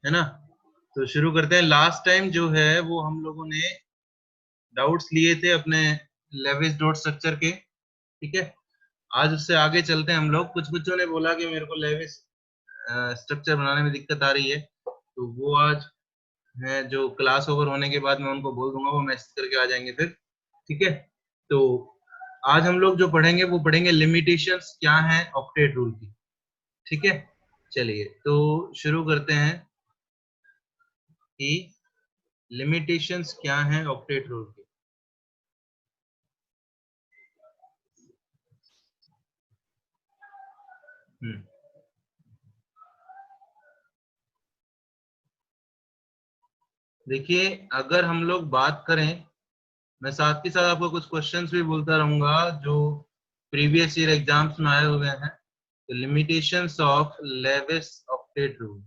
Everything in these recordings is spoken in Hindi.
है ना। तो शुरू करते हैं। लास्ट टाइम जो है वो हम लोगों ने डाउट्स लिए थे अपने लेविस डॉट स्ट्रक्चर के, ठीक है। आज उससे आगे चलते हैं हम लोग। कुछ बच्चों ने बोला कि मेरे को लेविस स्ट्रक्चर बनाने में दिक्कत आ रही है, तो वो आज है जो क्लास ओवर होने के बाद मैं उनको बोल दूंगा, वो मैसेज करके आ जाएंगे फिर, ठीक है। तो आज हम लोग जो पढ़ेंगे वो पढ़ेंगे लिमिटेशंस क्या है ऑक्टेट रूल की, ठीक है। चलिए तो शुरू करते हैं कि लिमिटेशंस क्या है ऑक्टेट रूल की। देखिए अगर हम लोग बात करें, मैं साथ के साथ आपको कुछ क्वेश्चंस भी बोलता रहूंगा जो प्रीवियस ईयर एग्जाम्स में आए हुए हैं। तो limitations of Lewis octet rule.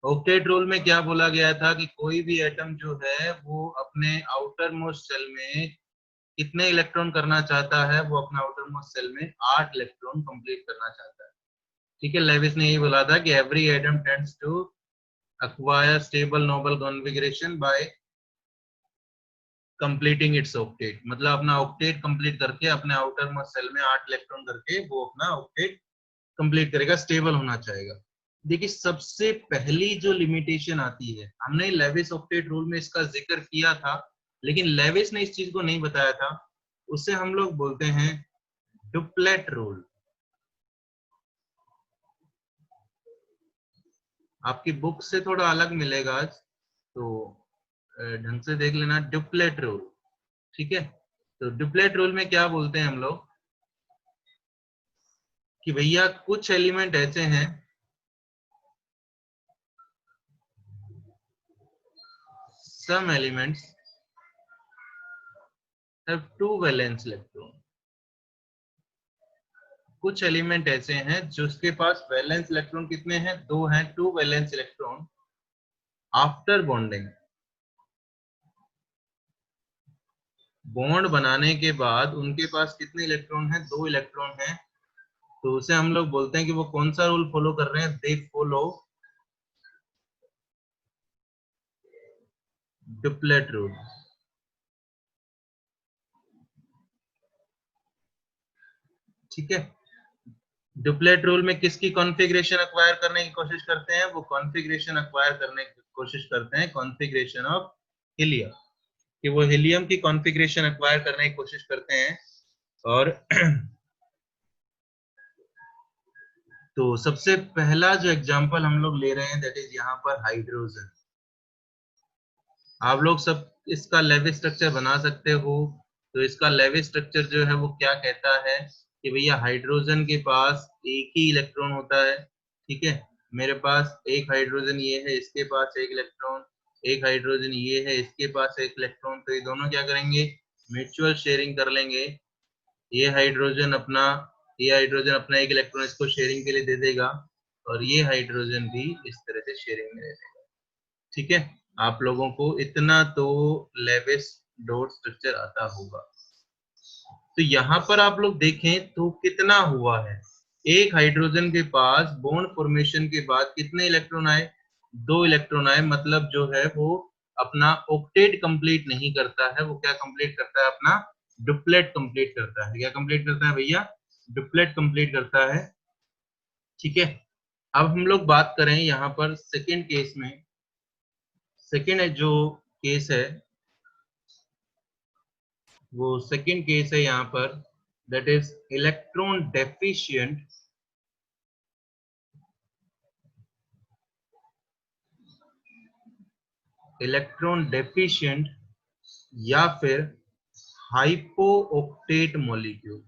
Octet rule में क्या बोला गया था कि कोई भी एटम जो है वो अपने आउटर मोस्ट सेल में कितने इलेक्ट्रॉन करना चाहता है, वो अपना आउटर मोस्ट सेल में 8 इलेक्ट्रॉन कंप्लीट करना चाहता है, ठीक है। लेविस ने ये बोला था कि every atom tends to acquire stable noble configuration by completing its octet। मतलब अपना ऑक्टेट कंप्लीट करके अपने आउटर मोस्ट सेल में 8 इलेक्ट्रॉन करके वो अपना ऑक्टेट कंप्लीट करेगा, स्टेबल होना चाहेगा। देखिए सबसे पहली जो लिमिटेशन आती है, हमने लेविस ऑक्टेट रूल में इसका जिक्र किया था, लेकिन लेविस ने इस चीज को नहीं बताया था, उससे हम लोग बोलते हैं डुप्लेट रूल। आपकी बुक से थोड़ा अलग मिलेगा आज, तो ढंग से देख लेना। डुप्लेट रूल, ठीक है। तो डुप्लेट रूल में क्या बोलते हैं हम लोग कि भैया कुछ एलिमेंट ऐसे हैं, some elements have two valence electron. कुछ एलिमेंट ऐसे हैं जिसके पास वैलेंस इलेक्ट्रॉन कितने हैं, 2 हैं, 2 valence electron. After bonding, bond बनाने के बाद उनके पास कितने इलेक्ट्रॉन हैं, 2 इलेक्ट्रॉन हैं। तो उसे हम लोग बोलते हैं कि वो कौन सा रूल फॉलो कर रहे हैं, दे फॉलो डुप्लेट रूल, ठीक है। डुप्लेट रूल में किसकी कॉन्फ़िगरेशन एक्वायर करने की कोशिश करते हैं, वो कॉन्फ़िगरेशन एक्वायर करने की कोशिश करते हैं कॉन्फ़िगरेशन ऑफ हीलियम, कि वो हीलियम की कॉन्फ़िगरेशन एक्वायर करने की कोशिश करते हैं। और तो सबसे पहला जो एग्जांपल हम लोग ले रहे हैं दैट इज यहाँ पर हाइड्रोजन। आप लोग सब इसका लेविस स्ट्रक्चर बना सकते हो। तो इसका लेविस स्ट्रक्चर जो है वो क्या कहता है कि भैया हाइड्रोजन के पास एक ही इलेक्ट्रॉन होता है, ठीक है। मेरे पास एक हाइड्रोजन ये है, इसके पास एक इलेक्ट्रॉन, एक हाइड्रोजन ये है, इसके पास एक इलेक्ट्रॉन। तो ये दोनों क्या करेंगे, म्यूचुअल शेयरिंग कर लेंगे। ये हाइड्रोजन अपना ये हाइड्रोजन अपना एक इलेक्ट्रॉन इसको शेयरिंग के लिए दे देगा, और ये हाइड्रोजन भी इस तरह से शेयरिंग में दे देगा, ठीक है। आप लोगों को इतना तो लेविस डॉट स्ट्रक्चर आता होगा। तो यहाँ पर आप लोग देखें तो कितना हुआ है, एक हाइड्रोजन के पास बॉन्ड फॉर्मेशन के बाद कितने इलेक्ट्रॉन आए, 2 इलेक्ट्रॉन आए। मतलब जो है वो अपना ऑक्टेट कंप्लीट नहीं करता है, वो क्या कंप्लीट करता है, अपना डुप्लेट कंप्लीट करता है। क्या कंप्लीट करता है भैया, डुप्लेट कंप्लीट करता है, ठीक है। अब हम लोग बात करें यहाँ पर सेकेंड केस में। सेकेंड जो केस है वो सेकेंड केस है यहाँ पर, दैट इज इलेक्ट्रॉन डेफिशिएंट या फिर hypo octet molecule.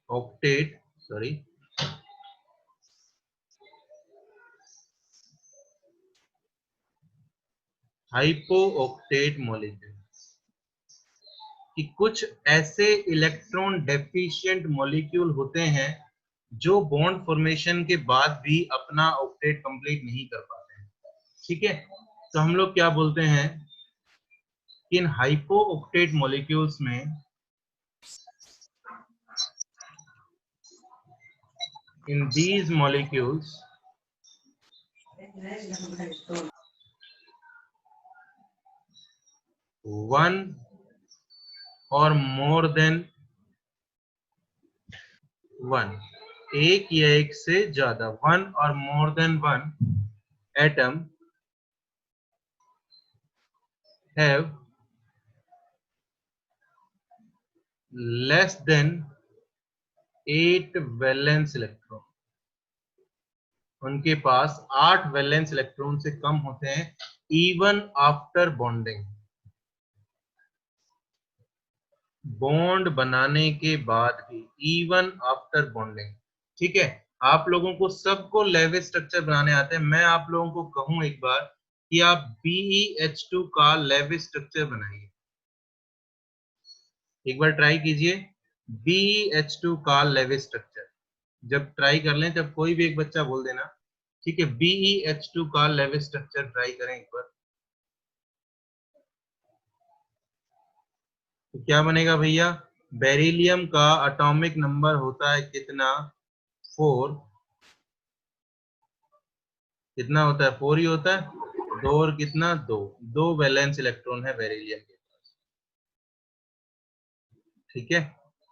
Octet, sorry, hypo octet molecule, कि कुछ ऐसे इलेक्ट्रॉन डेफिशिएंट मॉलिक्यूल होते हैं जो बॉन्ड फॉर्मेशन के बाद भी अपना ऑक्टेट कंप्लीट नहीं कर पाते हैं, ठीक है। तो हम लोग क्या बोलते हैं कि इन हाइपो ऑक्टेट मॉलिक्यूल्स में in these molecules one or more than one, एक या एक से ज्यादा, one or more than one atom have less than 8 valence electron, उनके पास 8 वैलेंस इलेक्ट्रॉन से कम होते हैं इवन आफ्टर बॉन्डिंग, बॉन्ड बनाने के बाद भी, इवन आफ्टर बॉन्डिंग। ठीक है, आप लोगों को सबको लेविस स्ट्रक्चर बनाने आते हैं। मैं आप लोगों को कहूं एक बार कि आप BeH2 का लेविस स्ट्रक्चर बनाइए, एक बार ट्राई कीजिए BeH2 का लेविस स्ट्रक्चर। जब ट्राई कर लें तब कोई भी एक बच्चा बोल देना, ठीक है। BeH2 का लेविस स्ट्रक्चर ट्राई करें एक बार, तो क्या बनेगा भैया? बेरिलियम का एटॉमिक नंबर होता है कितना? 4। कितना होता है? 4 ही होता है। 2 और कितना? 2। 2 वैलेंस इलेक्ट्रॉन है बेरिलियम के पास। ठीक है,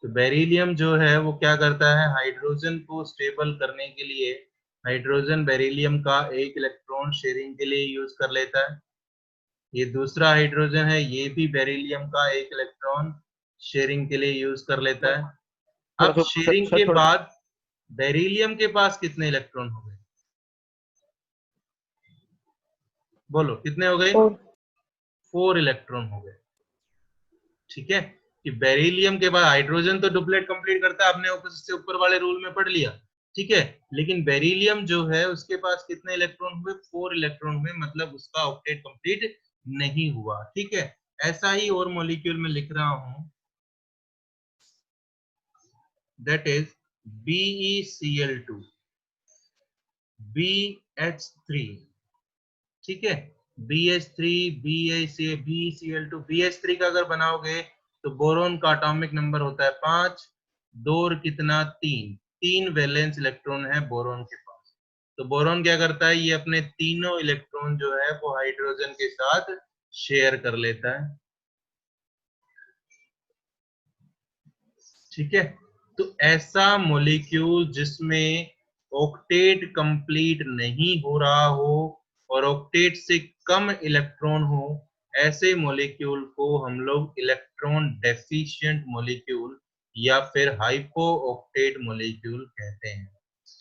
तो बेरिलियम जो है वो क्या करता है? हाइड्रोजन को स्टेबल करने के लिए हाइड्रोजन बेरिलियम का एक इलेक्ट्रॉन शेयरिंग के लिए यूज कर लेता है। ये दूसरा हाइड्रोजन है, ये भी बेरिलियम का एक इलेक्ट्रॉन शेयरिंग के लिए यूज कर लेता है। थोड़ा अब सा शेयरिंग सर के थोड़ा बाद बेरिलियम के पास कितने इलेक्ट्रॉन हो गए? बोलो कितने हो गए? 4 इलेक्ट्रॉन हो गए। ठीक है, कि बेरिलियम के बाद हाइड्रोजन तो डुप्लेट कंप्लीट करता है, आपने उससे ऊपर वाले रूल में पढ़ लिया। ठीक है, लेकिन बेरिलियम जो है उसके पास कितने इलेक्ट्रॉन हुए? 4 इलेक्ट्रॉन हुए, मतलब उसका ऑक्टेट कंप्लीट नहीं हुआ। ठीक है, ऐसा ही और मॉलिक्यूल में लिख रहा हूं, दैट इज BeCl2 BH3। ठीक है, BH3 BeCl2 BH3 का अगर बनाओगे तो बोरोन का एटॉमिक नंबर होता है 5। 2 और कितना? 3। 3 वैलेंस इलेक्ट्रॉन है बोरोन के पास। तो बोरोन क्या करता है? ये अपने तीनों इलेक्ट्रॉन जो है वो हाइड्रोजन के साथ शेयर कर लेता है। ठीक है, तो ऐसा मॉलिक्यूल जिसमें ऑक्टेट कंप्लीट नहीं हो रहा हो और ऑक्टेट से कम इलेक्ट्रॉन हो, ऐसे मॉलिक्यूल को हम लोग इलेक्ट्रॉन डेफिशिएंट मॉलिक्यूल या फिर हाइपो ऑक्टेट मॉलिक्यूल कहते हैं।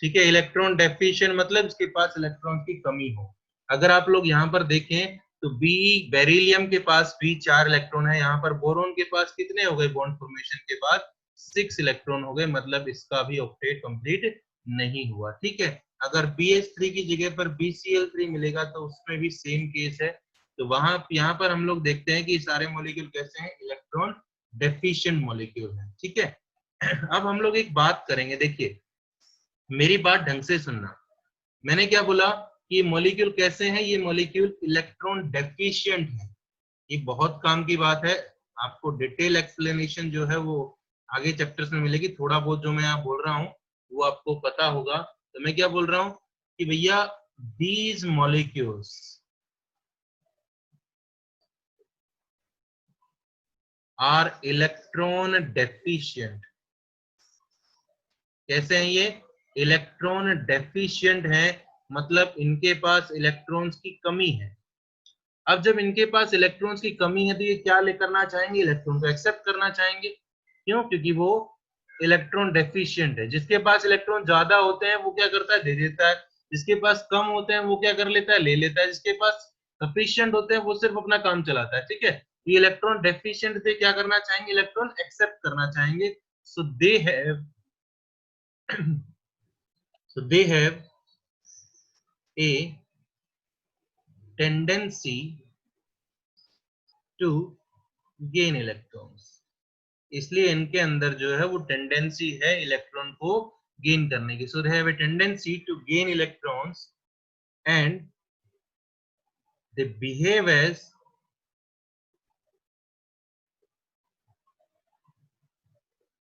ठीक है, इलेक्ट्रॉन डेफिशिएंट मतलब इसके पास इलेक्ट्रॉन की कमी हो। अगर आप लोग यहाँ पर देखें तो बेरिलियम के पास भी 4 इलेक्ट्रॉन है, यहाँ पर बोरोन के पास कितने हो गए बॉन्ड फॉर्मेशन के बाद? 6 इलेक्ट्रॉन हो गए, मतलब इसका भी ऑक्टेट कंप्लीट नहीं हुआ। ठीक है, अगर BH3 की जगह पर BCl3 मिलेगा तो उसमें भी सेम केस है। तो वहां यहाँ पर हम लोग देखते हैं कि सारे मॉलिक्यूल कैसे हैं? इलेक्ट्रॉन डेफिशिएंट मॉलिक्यूल है। ठीक है, अब हम लोग एक बात करेंगे, देखिए मेरी बात ढंग से सुनना। मैंने क्या बोला कि ये मॉलिक्यूल कैसे हैं? ये मॉलिक्यूल इलेक्ट्रॉन डेफिशिएंट है। ये बहुत काम की बात है, आपको डिटेल एक्सप्लेनेशन जो है वो आगे चैप्टर्स में मिलेगी। थोड़ा बहुत जो मैं यहाँ बोल रहा हूँ वो आपको पता होगा। तो मैं क्या बोल रहा हूँ कि भैया these molecules are electron deficient. कैसे हैं ये? इलेक्ट्रॉन डेफिशिएंट है, मतलब इनके पास इलेक्ट्रॉन्स की कमी है। अब जब इनके पास इलेक्ट्रॉन्स की कमी है तो ये क्या ले करना चाहेंगे? इलेक्ट्रॉन को एक्सेप्ट करना चाहेंगे। क्यों? क्योंकि वो इलेक्ट्रॉन डेफिशिएंट है। जिसके पास इलेक्ट्रॉन ज्यादा होते हैं वो क्या करता है? दे देता है। जिसके पास कम होते हैं वो क्या कर लेता है? ले लेता है। जिसके पास सफिशिएंट होते हैं वो सिर्फ अपना काम चलाता है। ठीक है, ये इलेक्ट्रॉन डेफिशिएंट से क्या करना चाहेंगे? इलेक्ट्रॉन एक्सेप्ट करना चाहेंगे। So they have so they have a tendency to gain electrons। इसलिए इनके अंदर जो है वो टेंडेंसी है इलेक्ट्रॉन को गेन करने की। So they have a tendency to gain electrons and they behave as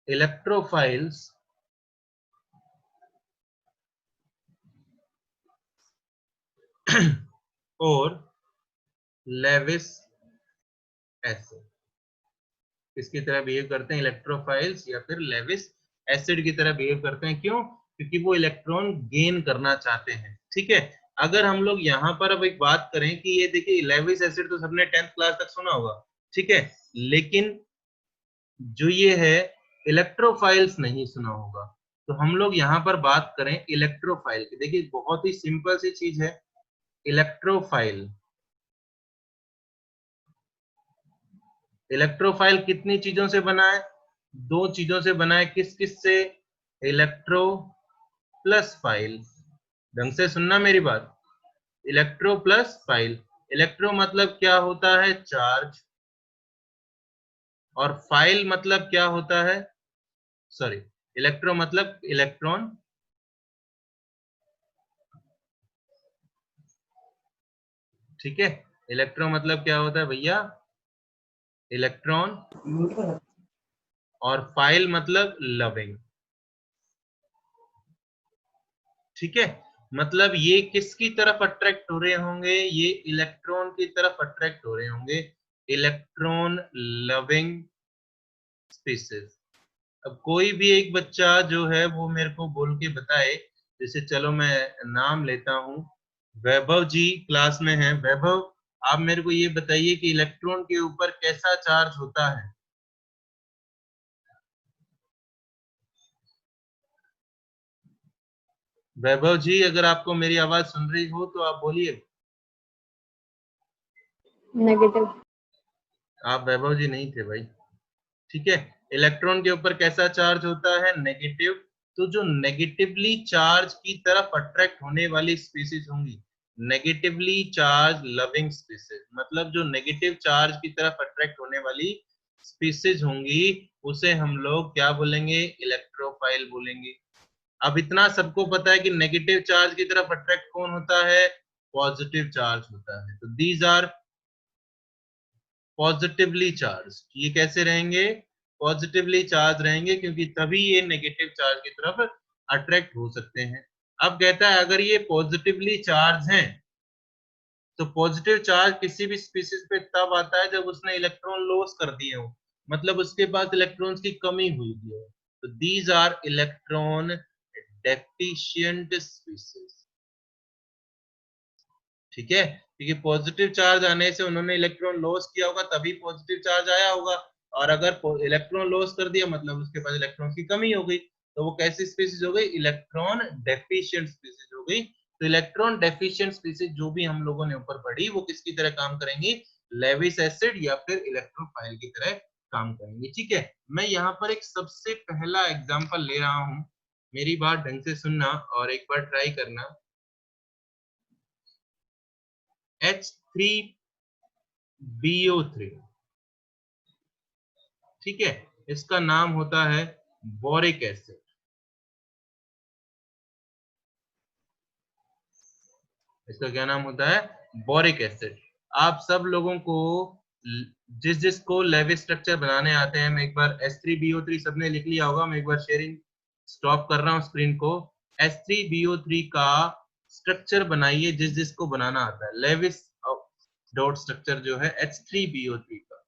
electrophiles और लेविस एसिड किसकी तरह बिहेव करते हैं, इलेक्ट्रोफाइल्स या फिर लेविस एसिड की तरह बिहेव करते हैं। क्यों? क्योंकि वो इलेक्ट्रॉन गेन करना चाहते हैं। ठीक है, अगर हम लोग यहाँ पर अब एक बात करें कि ये देखिए लेविस एसिड तो सबने 10th क्लास तक सुना होगा, ठीक है, लेकिन जो ये है इलेक्ट्रोफाइल्स नहीं सुना होगा। तो हम लोग यहाँ पर बात करें इलेक्ट्रोफाइल की। देखिए बहुत ही सिंपल सी चीज है इलेक्ट्रोफाइल। इलेक्ट्रोफाइल कितनी चीजों से बना है, दो चीजों से बना है। किस किस से, इलेक्ट्रो प्लस फाइल। ढंग से सुनना मेरी बात, इलेक्ट्रो प्लस फाइल। इलेक्ट्रो मतलब क्या होता है, चार्ज, और फाइल मतलब क्या होता है, सॉरी, इलेक्ट्रो मतलब इलेक्ट्रॉन, ठीक है। इलेक्ट्रो मतलब क्या होता है भैया, इलेक्ट्रॉन, और फाइल मतलब लविंग, ठीक है। मतलब ये किसकी तरफ अट्रैक्ट हो रहे होंगे, ये इलेक्ट्रॉन की तरफ अट्रैक्ट हो रहे होंगे, इलेक्ट्रॉन लविंग स्पीसीज। अब कोई भी एक बच्चा जो है वो मेरे को बोल के बताए, जैसे चलो मैं नाम लेता हूं, वैभव जी क्लास में है। वैभव, आप मेरे को ये बताइए कि इलेक्ट्रॉन के ऊपर कैसा चार्ज होता है। वैभव जी अगर आपको मेरी आवाज सुन रही हो तो आप बोलिए। नेगेटिव। आप वैभव जी नहीं थे भाई, ठीक है। इलेक्ट्रॉन के ऊपर कैसा चार्ज होता है, नेगेटिव। तो जो नेगेटिवली चार्ज की तरफ अट्रैक्ट होने वाली स्पीसीज होंगी, नेगेटिवली चार्ज लविंग स्पीसीज, मतलब जो नेगेटिव चार्ज की तरफ अट्रैक्ट होने वाली स्पीसीज होंगी, उसे हम लोग क्या बोलेंगे, इलेक्ट्रोफाइल बोलेंगे। अब इतना सबको पता है कि नेगेटिव चार्ज की तरफ अट्रैक्ट कौन होता है, पॉजिटिव चार्ज होता है। तो दीज आर पॉजिटिवली चार्ज। ये कैसे रहेंगे, पॉजिटिवली चार्ज रहेंगे, क्योंकि तभी ये नेगेटिव चार्ज की तरफ अट्रैक्ट हो सकते हैं। अब कहता है अगर ये पॉजिटिवली चार्ज हैं, तो पॉजिटिव चार्ज किसी भी स्पीसीज पे तब आता है जब उसने इलेक्ट्रॉन लॉस कर दिए हो, मतलब उसके पास इलेक्ट्रॉन्स की कमी हुई है। तो these are electron deficient species, ठीक है। क्योंकि पॉजिटिव चार्ज आने से उन्होंने इलेक्ट्रॉन लॉस किया होगा, तभी पॉजिटिव चार्ज आया होगा। और अगर इलेक्ट्रॉन लॉस कर दिया मतलब उसके पास इलेक्ट्रॉन की कमी हो गई, तो वो कैसी स्पीसीज हो गई, इलेक्ट्रॉन डेफिशिएंट स्पीसीज हो गई। तो इलेक्ट्रॉन डेफिशिएंट स्पीसीज जो भी हम लोगों ने ऊपर पढ़ी, वो किसकी तरह काम करेंगी, लेविस एसिड या फिर इलेक्ट्रोफाइल की तरह काम करेंगे, ठीक है। मैं यहाँ पर एक सबसे पहला एग्जाम्पल ले रहा हूं, मेरी बात ढंग से सुनना और एक बार ट्राई करना। H3BO3, ठीक है, इसका नाम होता है बोरिक एसिड। इसका क्या नाम होता है, बोरिक एसिड। आप सब लोगों को जिस जिसको लेविस स्ट्रक्चर बनाने आते हैं, मैं एक बार H3BO3 सबने लिख लिया होगा, मैं एक बार शेयरिंग स्टॉप कर रहा हूं स्क्रीन को। H3BO3 का स्ट्रक्चर बनाइए जिस जिसको बनाना आता है, लेविस डॉट स्ट्रक्चर जो है H3BO3 का।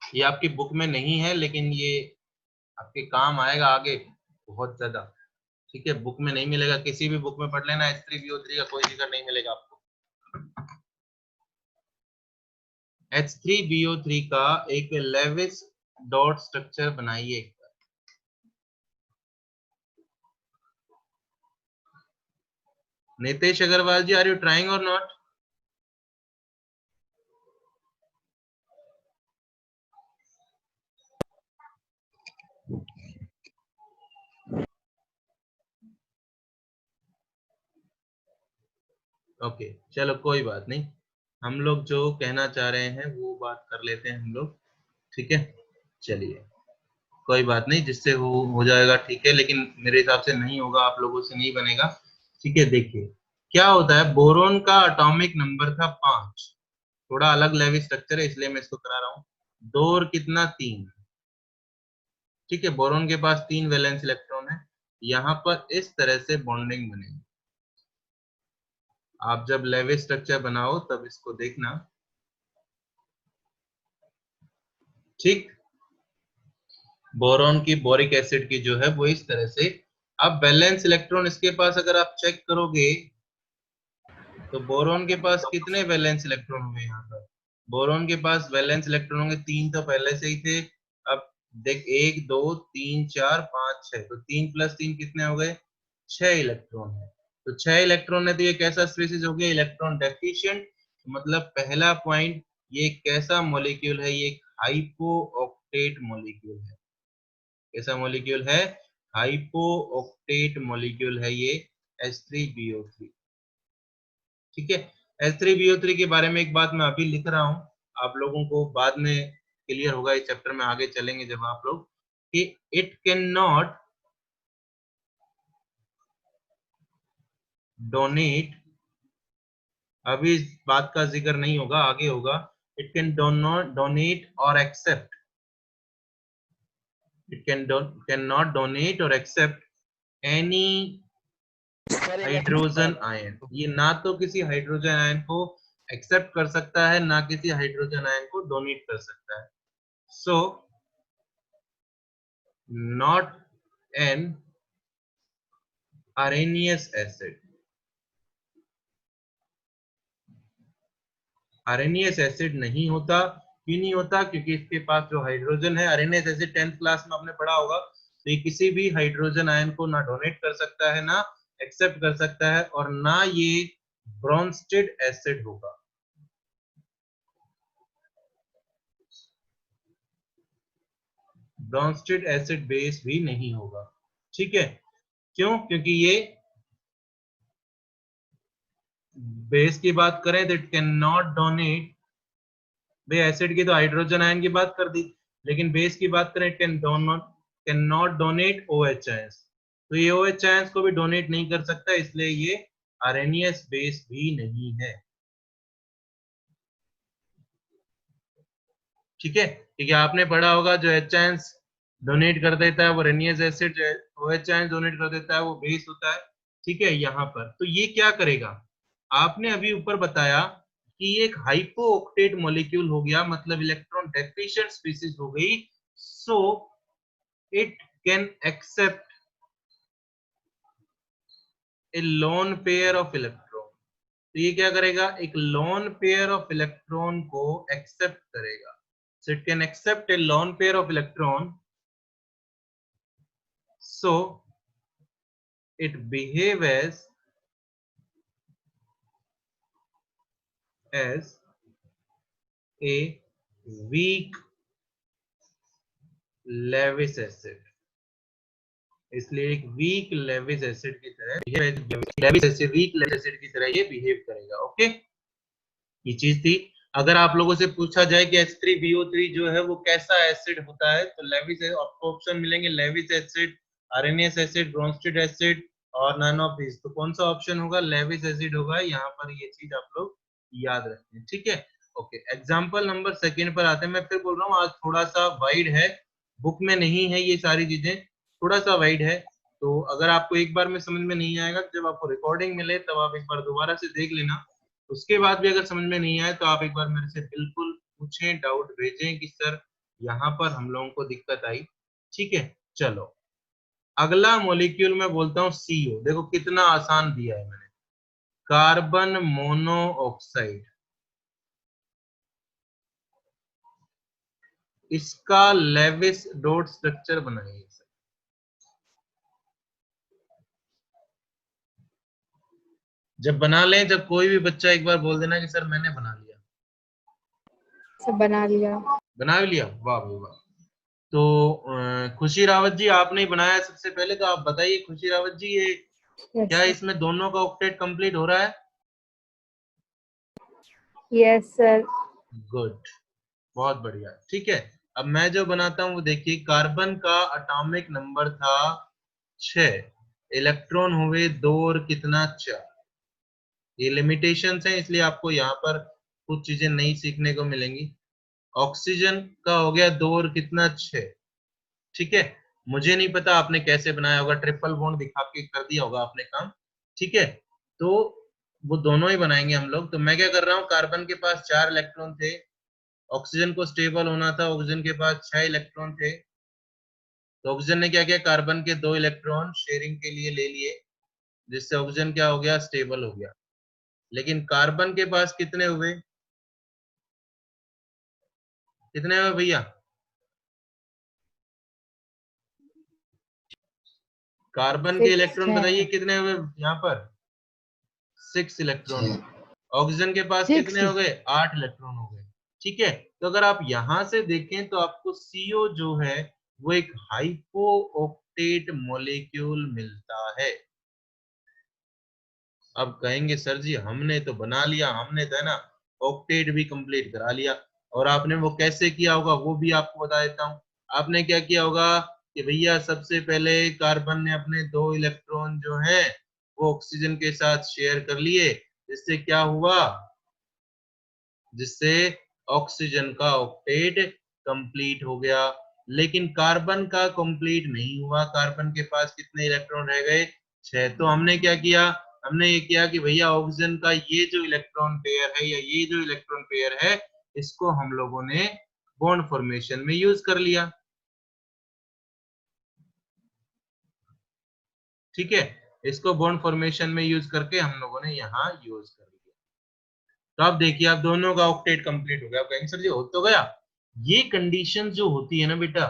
ये आपकी बुक में नहीं है, लेकिन ये आपके काम आएगा आगे बहुत ज्यादा, ठीक है। बुक में नहीं मिलेगा, किसी भी बुक में पढ़ लेना, H3BO3 का कोई जिक्र नहीं मिलेगा आपको। H3BO3 का एक लेविस डॉट स्ट्रक्चर बनाइए। नितेश अग्रवाल जी, आर यू ट्राइंग और नॉट? ओके, चलो कोई बात नहीं, हम लोग जो कहना चाह रहे हैं वो बात कर लेते हैं हम लोग, ठीक है। चलिए कोई बात नहीं, जिससे हो जाएगा, ठीक है, लेकिन मेरे हिसाब से नहीं होगा, आप लोगों से नहीं बनेगा, ठीक है। देखिए क्या होता है, बोरोन का एटॉमिक नंबर था 5, थोड़ा अलग लेवल स्ट्रक्चर है इसलिए मैं इसको करा रहा हूँ। दो और कितना, 3, ठीक है, बोरॉन के पास 3 वैलेंस इलेक्ट्रॉन है। यहाँ पर इस तरह से बॉन्डिंग बनेगी। आप जब लेविस स्ट्रक्चर बनाओ तब इसको देखना। ठीक, बोरॉन की बोरिक एसिड की जो है वो इस तरह से। अब वैलेंस इलेक्ट्रॉन इसके पास अगर आप चेक करोगे तो बोरॉन के पास कितने वैलेंस इलेक्ट्रॉन होंगे यहाँ पर? बोरॉन के पास वैलेंस इलेक्ट्रॉन होंगे 3 तो पहले से ही थे। अब देख 1 2 3 4 5 6, तो 3 + 3 कितने हो गए? 6 इलेक्ट्रॉन है। तो 6 इलेक्ट्रॉन है तो ये कैसा स्पीसीज हो गया? Electron deficient. मतलब पहला पॉइंट, ये कैसा मॉलिक्यूल है? ये हाइपो ऑक्टेट मॉलिक्यूल है। कैसा मॉलिक्यूल है? हाइपो ऑक्टेट मॉलिक्यूल है ये H3BO3। ठीक है, H3BO3 के बारे में एक बात मैं अभी लिख रहा हूं, आप लोगों को बाद में क्लियर होगा इस चैप्टर में आगे चलेंगे जब आप लोग, कि इट कैन नॉट डोनेट, अभी इस बात का जिक्र नहीं होगा, आगे होगा। It can not donate or accept, it can not donate or accept any hydrogen ion. ये ना तो किसी हाइड्रोजन आयन को एक्सेप्ट कर सकता है, ना किसी हाइड्रोजन आयन को डोनेट कर सकता है। So not an Arrhenius acid. Arrhenius acid नहीं होता। क्यों नहीं होता? क्योंकि इसके पास जो हाइड्रोजन है, अरेनियस एसिड 10th क्लास में आपने पढ़ा होगा, तो ये किसी भी हाइड्रोजन आयन को ना डोनेट कर सकता है, ना एक्सेप्ट कर सकता है, और ना ये ब्रोंस्टेड एसिड होगा। ब्रोंस्टेड एसिड बेस भी नहीं होगा। ठीक है, क्यों? क्योंकि ये बेस की बात करें तो इट कैन नॉट डोनेट, भाई एसिड की तो हाइड्रोजन आयन की बात कर दी, लेकिन बेस की बात करें can not donate OH ions, तो ये OH आयंस को भी डोनेट नहीं कर सकता, इसलिए ये अरेनियस बेस भी नहीं है। ठीक है, क्योंकि आपने पढ़ा होगा जो H आयंस डोनेट कर देता है वो अरेनियस एसिड, जो OH आयंस डोनेट कर देता है वो बेस होता है। ठीक है, यहाँ पर तो ये क्या करेगा? आपने अभी ऊपर बताया कि ये एक हाइपो ऑक्टेट मॉलिक्यूल हो गया, मतलब इलेक्ट्रॉन डेफिशिएंट स्पीसीज हो गई। So it can accept a lone pair of electron. तो ये क्या करेगा? एक लोन पेयर ऑफ इलेक्ट्रॉन को एक्सेप्ट करेगा। So it can accept a lone pair of electron, so it behave as a weak Lewis acid। इसलिए एक वीक लेविस एसिड की तरह Lewis acid, weak Lewis acid की तरह ये बिहेव करेगा। ओके, ये चीज थी। अगर आप लोगों से पूछा जाए कि H3BO3 जो है वो कैसा एसिड होता है, तो लेविस, आपको ऑप्शन मिलेंगे Lewis acid, Arrhenius acid, Bronsted acid और नन ऑफ दिस। तो कौन सा ऑप्शन होगा? लेविस एसिड होगा। यहाँ पर ये चीज आप लोग याद रखें। ठीक है, ओके। एग्जाम्पल नंबर 2 पर आते हैं। मैं फिर बोल रहा हूँ आज थोड़ा सा वाइड है, बुक में नहीं है ये सारी चीजें, थोड़ा सा वाइड है। तो अगर आपको एक बार में समझ में नहीं आएगा, जब आपको रिकॉर्डिंग मिले तब आप एक बार दोबारा से देख लेना। उसके बाद भी अगर समझ में नहीं आए तो आप एक बार मेरे से बिल्कुल पूछें, डाउट भेजें कि सर यहाँ पर हम लोगों को दिक्कत आई। ठीक है, चलो अगला मॉलिक्यूल मैं बोलता हूँ CO। देखो कितना आसान दिया है मैंने, कार्बन मोनोऑक्साइड। इसका लेविस डॉट स्ट्रक्चर बनाइए। जब बना लें, जब कोई भी बच्चा एक बार बोल देना कि सर मैंने बना लिया। सब बना लिया। बना भी लिया, वाह भाई वाह। तो खुशी रावत जी आपने ही बनाया सबसे पहले, तो आप बताइए खुशी रावत जी, ये क्या यस इसमें दोनों का ऑक्टेट कंप्लीट हो रहा है? Yes sir. गुड, बहुत बढ़िया। ठीक है, अब मैं जो बनाता हूँ वो देखिए, कार्बन का एटॉमिक नंबर था 6, इलेक्ट्रॉन हुए 2 और कितना 4। ये लिमिटेशंस हैं, इसलिए आपको यहाँ पर कुछ चीजें नई सीखने को मिलेंगी। ऑक्सीजन का हो गया 2 और कितना 6। ठीक है, मुझे नहीं पता आपने कैसे बनाया होगा, ट्रिपल बॉन्ड दिखा के कर दिया होगा आपने काम, ठीक है। तो वो दोनों ही बनाएंगे हम लोग। तो मैं क्या कर रहा हूँ, कार्बन के पास 4 इलेक्ट्रॉन थे, ऑक्सीजन को स्टेबल होना था, ऑक्सीजन के पास 6 इलेक्ट्रॉन थे। तो ऑक्सीजन ने क्या किया, कार्बन के 2 इलेक्ट्रॉन शेयरिंग के लिए ले लिए, जिससे ऑक्सीजन क्या हो गया, स्टेबल हो गया। लेकिन कार्बन के पास कितने हुए, कितने हुए भैया? कार्बन के 6 इलेक्ट्रॉन बताइए कितने हुए यहाँ पर? 6 इलेक्ट्रॉन हुए। ऑक्सीजन के पास कितने 6 हो गए, 8 इलेक्ट्रॉन हो गए, ठीक है। तो अगर आप यहां से देखें तो आपको CO जो है वो एक हाइपो ऑक्टेट मॉलिक्यूल मिलता है। अब कहेंगे सर जी हमने तो बना लिया, हमने तो है ना ऑक्टेट भी कंप्लीट करा लिया, और आपने वो कैसे किया होगा वो भी आपको बता देता हूँ। आपने क्या किया होगा कि भैया सबसे पहले कार्बन ने अपने 2 इलेक्ट्रॉन जो है वो ऑक्सीजन के साथ शेयर कर लिए, इससे क्या हुआ, जिससे ऑक्सीजन का ऑक्टेट कंप्लीट हो गया। लेकिन कार्बन का कंप्लीट नहीं हुआ, कार्बन के पास कितने इलेक्ट्रॉन रह गए, 6। तो हमने क्या किया, हमने ये किया कि भैया ऑक्सीजन का ये जो इलेक्ट्रॉन पेयर है या ये जो इलेक्ट्रॉन पेयर है इसको हम लोगों ने बॉन्ड फॉर्मेशन में यूज कर लिया, ठीक है। इसको बॉन्ड फॉर्मेशन में यूज करके हम लोगों ने यहाँ यूज कर लिया। तो अब देखिए आप दोनों का ऑक्टेट कंप्लीट हो गया। आप कहेंगे सर जी हो तो गया, ये कंडीशन जो होती है ना बेटा,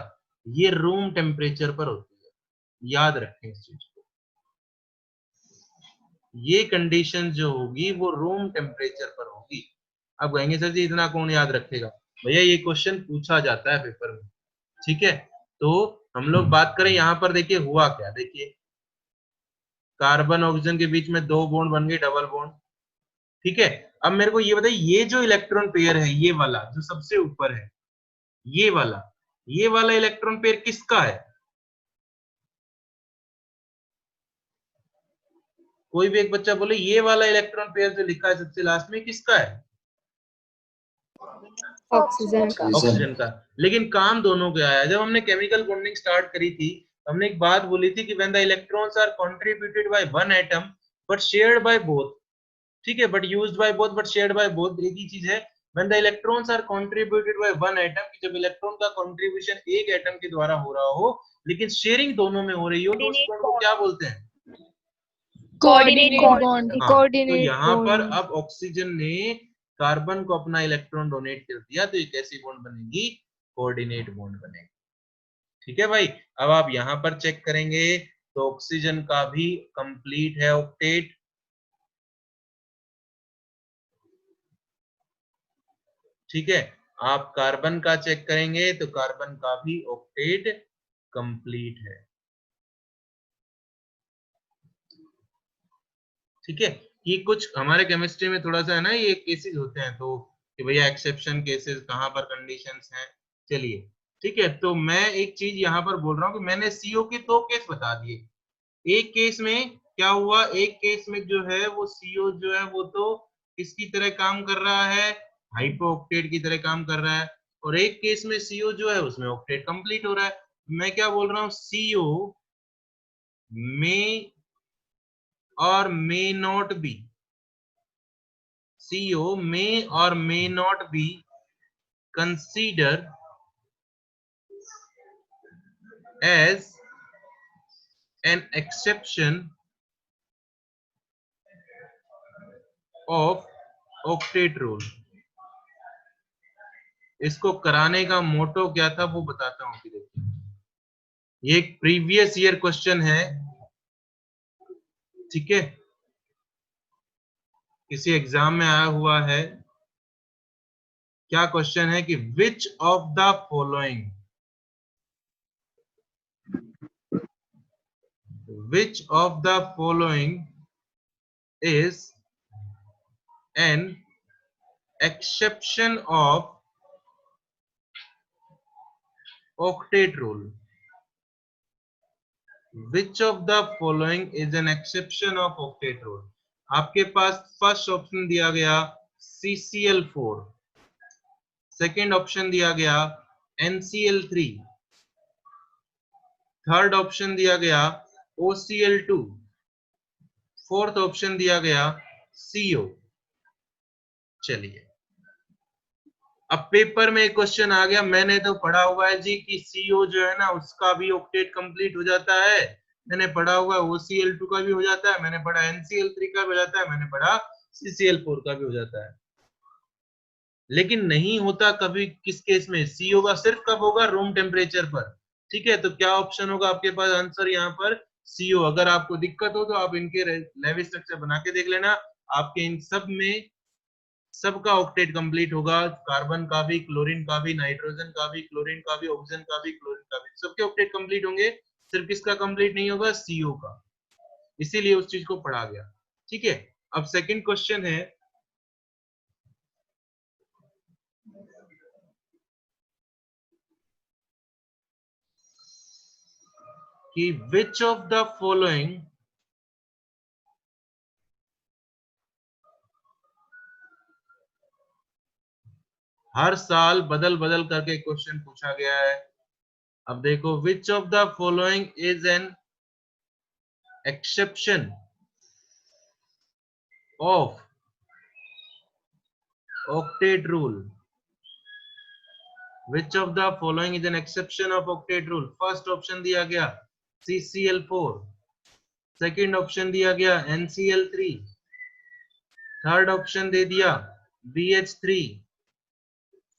ये रूम टेम्परेचर पर होती है, याद रखें इस चीज को। ये कंडीशन जो होगी वो रूम टेम्परेचर पर होगी। अब कहेंगे सर जी इतना कौन याद रखेगा, भैया ये क्वेश्चन पूछा जाता है पेपर में, ठीक है। तो हम लोग बात करें यहाँ पर, देखिए हुआ क्या, देखिए कार्बन ऑक्सीजन के बीच में 2 बॉन्ड बन गए, डबल बॉन्ड, ठीक है। अब मेरे को ये बताइए ये जो इलेक्ट्रॉन पेयर है ये वाला जो सबसे ऊपर है, ये वाला इलेक्ट्रॉन पेयर किसका है? कोई भी एक बच्चा बोले ये वाला इलेक्ट्रॉन पेयर जो लिखा है सबसे लास्ट में किसका है? ऑक्सीजन का। ऑक्सीजन का। लेकिन काम दोनों का आया। जब हमने केमिकल बॉन्डिंग स्टार्ट करी थी हमने एक बात बोली थी कि when the electrons are contributed by one atom but shared by both, ठीक है, but used by both but shared by both, एक ही चीज है। When the electrons are contributed by one atom, कि जब इलेक्ट्रॉन का कंट्रीब्यूशन एक एटम के द्वारा हो रहा हो लेकिन शेयरिंग दोनों में हो रही हो, तो उस बॉन्ड को क्या बोलते हैं? Coordinate bond. हाँ, तो यहाँ पर अब ऑक्सीजन ने कार्बन को अपना इलेक्ट्रॉन डोनेट कर दिया, तो ये कैसी बॉन्ड बनेगी, कोऑर्डिनेट बॉन्ड बनेगी, ठीक है भाई। अब आप यहाँ पर चेक करेंगे तो ऑक्सीजन का भी कंप्लीट है ऑक्टेट, ठीक है। आप कार्बन का चेक करेंगे तो कार्बन का भी ऑक्टेट कंप्लीट है, ठीक है। ये कुछ हमारे केमिस्ट्री में थोड़ा सा है ना, ये केसेस होते हैं तो कि भैया एक्सेप्शन केसेस कहाँ पर कंडीशंस हैं। चलिए ठीक है, तो मैं एक चीज यहाँ पर बोल रहा हूँ कि मैंने CO के 2 केस बता दिए। एक केस में क्या हुआ, एक केस में जो है वो CO जो है वो तो किसकी तरह काम कर रहा है, हाइपो ऑक्टेट की तरह काम कर रहा है, और एक केस में CO जो है उसमें ऑक्टेट कंप्लीट हो रहा है। मैं क्या बोल रहा हूँ, CO में और may not be, CO may or may not be considered as an exception of octet rule। इसको कराने का मोटो क्या था वो बताता हूं। देखिए ये एक प्रीवियस ईयर क्वेश्चन है, ठीक है, किसी एग्जाम में आया हुआ है। क्या क्वेश्चन है कि which of the following, which of the following is an exception of octet rule? Which of the following is an exception of octet rule? आपके पास फर्स्ट ऑप्शन दिया गया CCl4, सेकेंड ऑप्शन दिया गया NCl3, थर्ड ऑप्शन दिया गया OCl2, फोर्थ ऑप्शन दिया गया CO। चलिए, अब पेपर में एक क्वेश्चन आ गया, मैंने तो पढ़ा हुआ है जी कि CO जो है ना उसका भी ऑक्टेट कंप्लीट हो जाता है, मैंने पढ़ा हुआ है OCl2 का भी हो जाता है, मैंने पढ़ा NCl3 का भी हो जाता है, मैंने पढ़ा CCl4 का भी हो जाता है, लेकिन नहीं होता कभी किस केस में, CO का सिर्फ कब होगा, रूम टेम्परेचर पर। ठीक है, तो क्या ऑप्शन होगा आपके पास आंसर यहाँ पर CO। अगर आपको दिक्कत हो तो आप इनके लेविस स्ट्रक्चर बना के देख लेना, आपके इन सब में सबका ऑक्टेट कंप्लीट होगा, कार्बन का भी, क्लोरीन का भी, नाइट्रोजन का भी, क्लोरीन का भी, ऑक्सीजन का भी, क्लोरीन का भी, सबके ऑक्टेट कंप्लीट होंगे, सिर्फ किसका कंप्लीट नहीं होगा, CO का, इसीलिए उस चीज को पढ़ा गया। ठीक है, अब सेकंड क्वेश्चन है कि which of the following हर साल बदल बदल करके क्वेश्चन पूछा गया है। अब देखो, which of the following is an exception of octet rule, which of the following is an exception of octet rule. First option दिया गया CCl4, सेकंड ऑप्शन दिया गया NCl3, थर्ड ऑप्शन दे दिया BH3,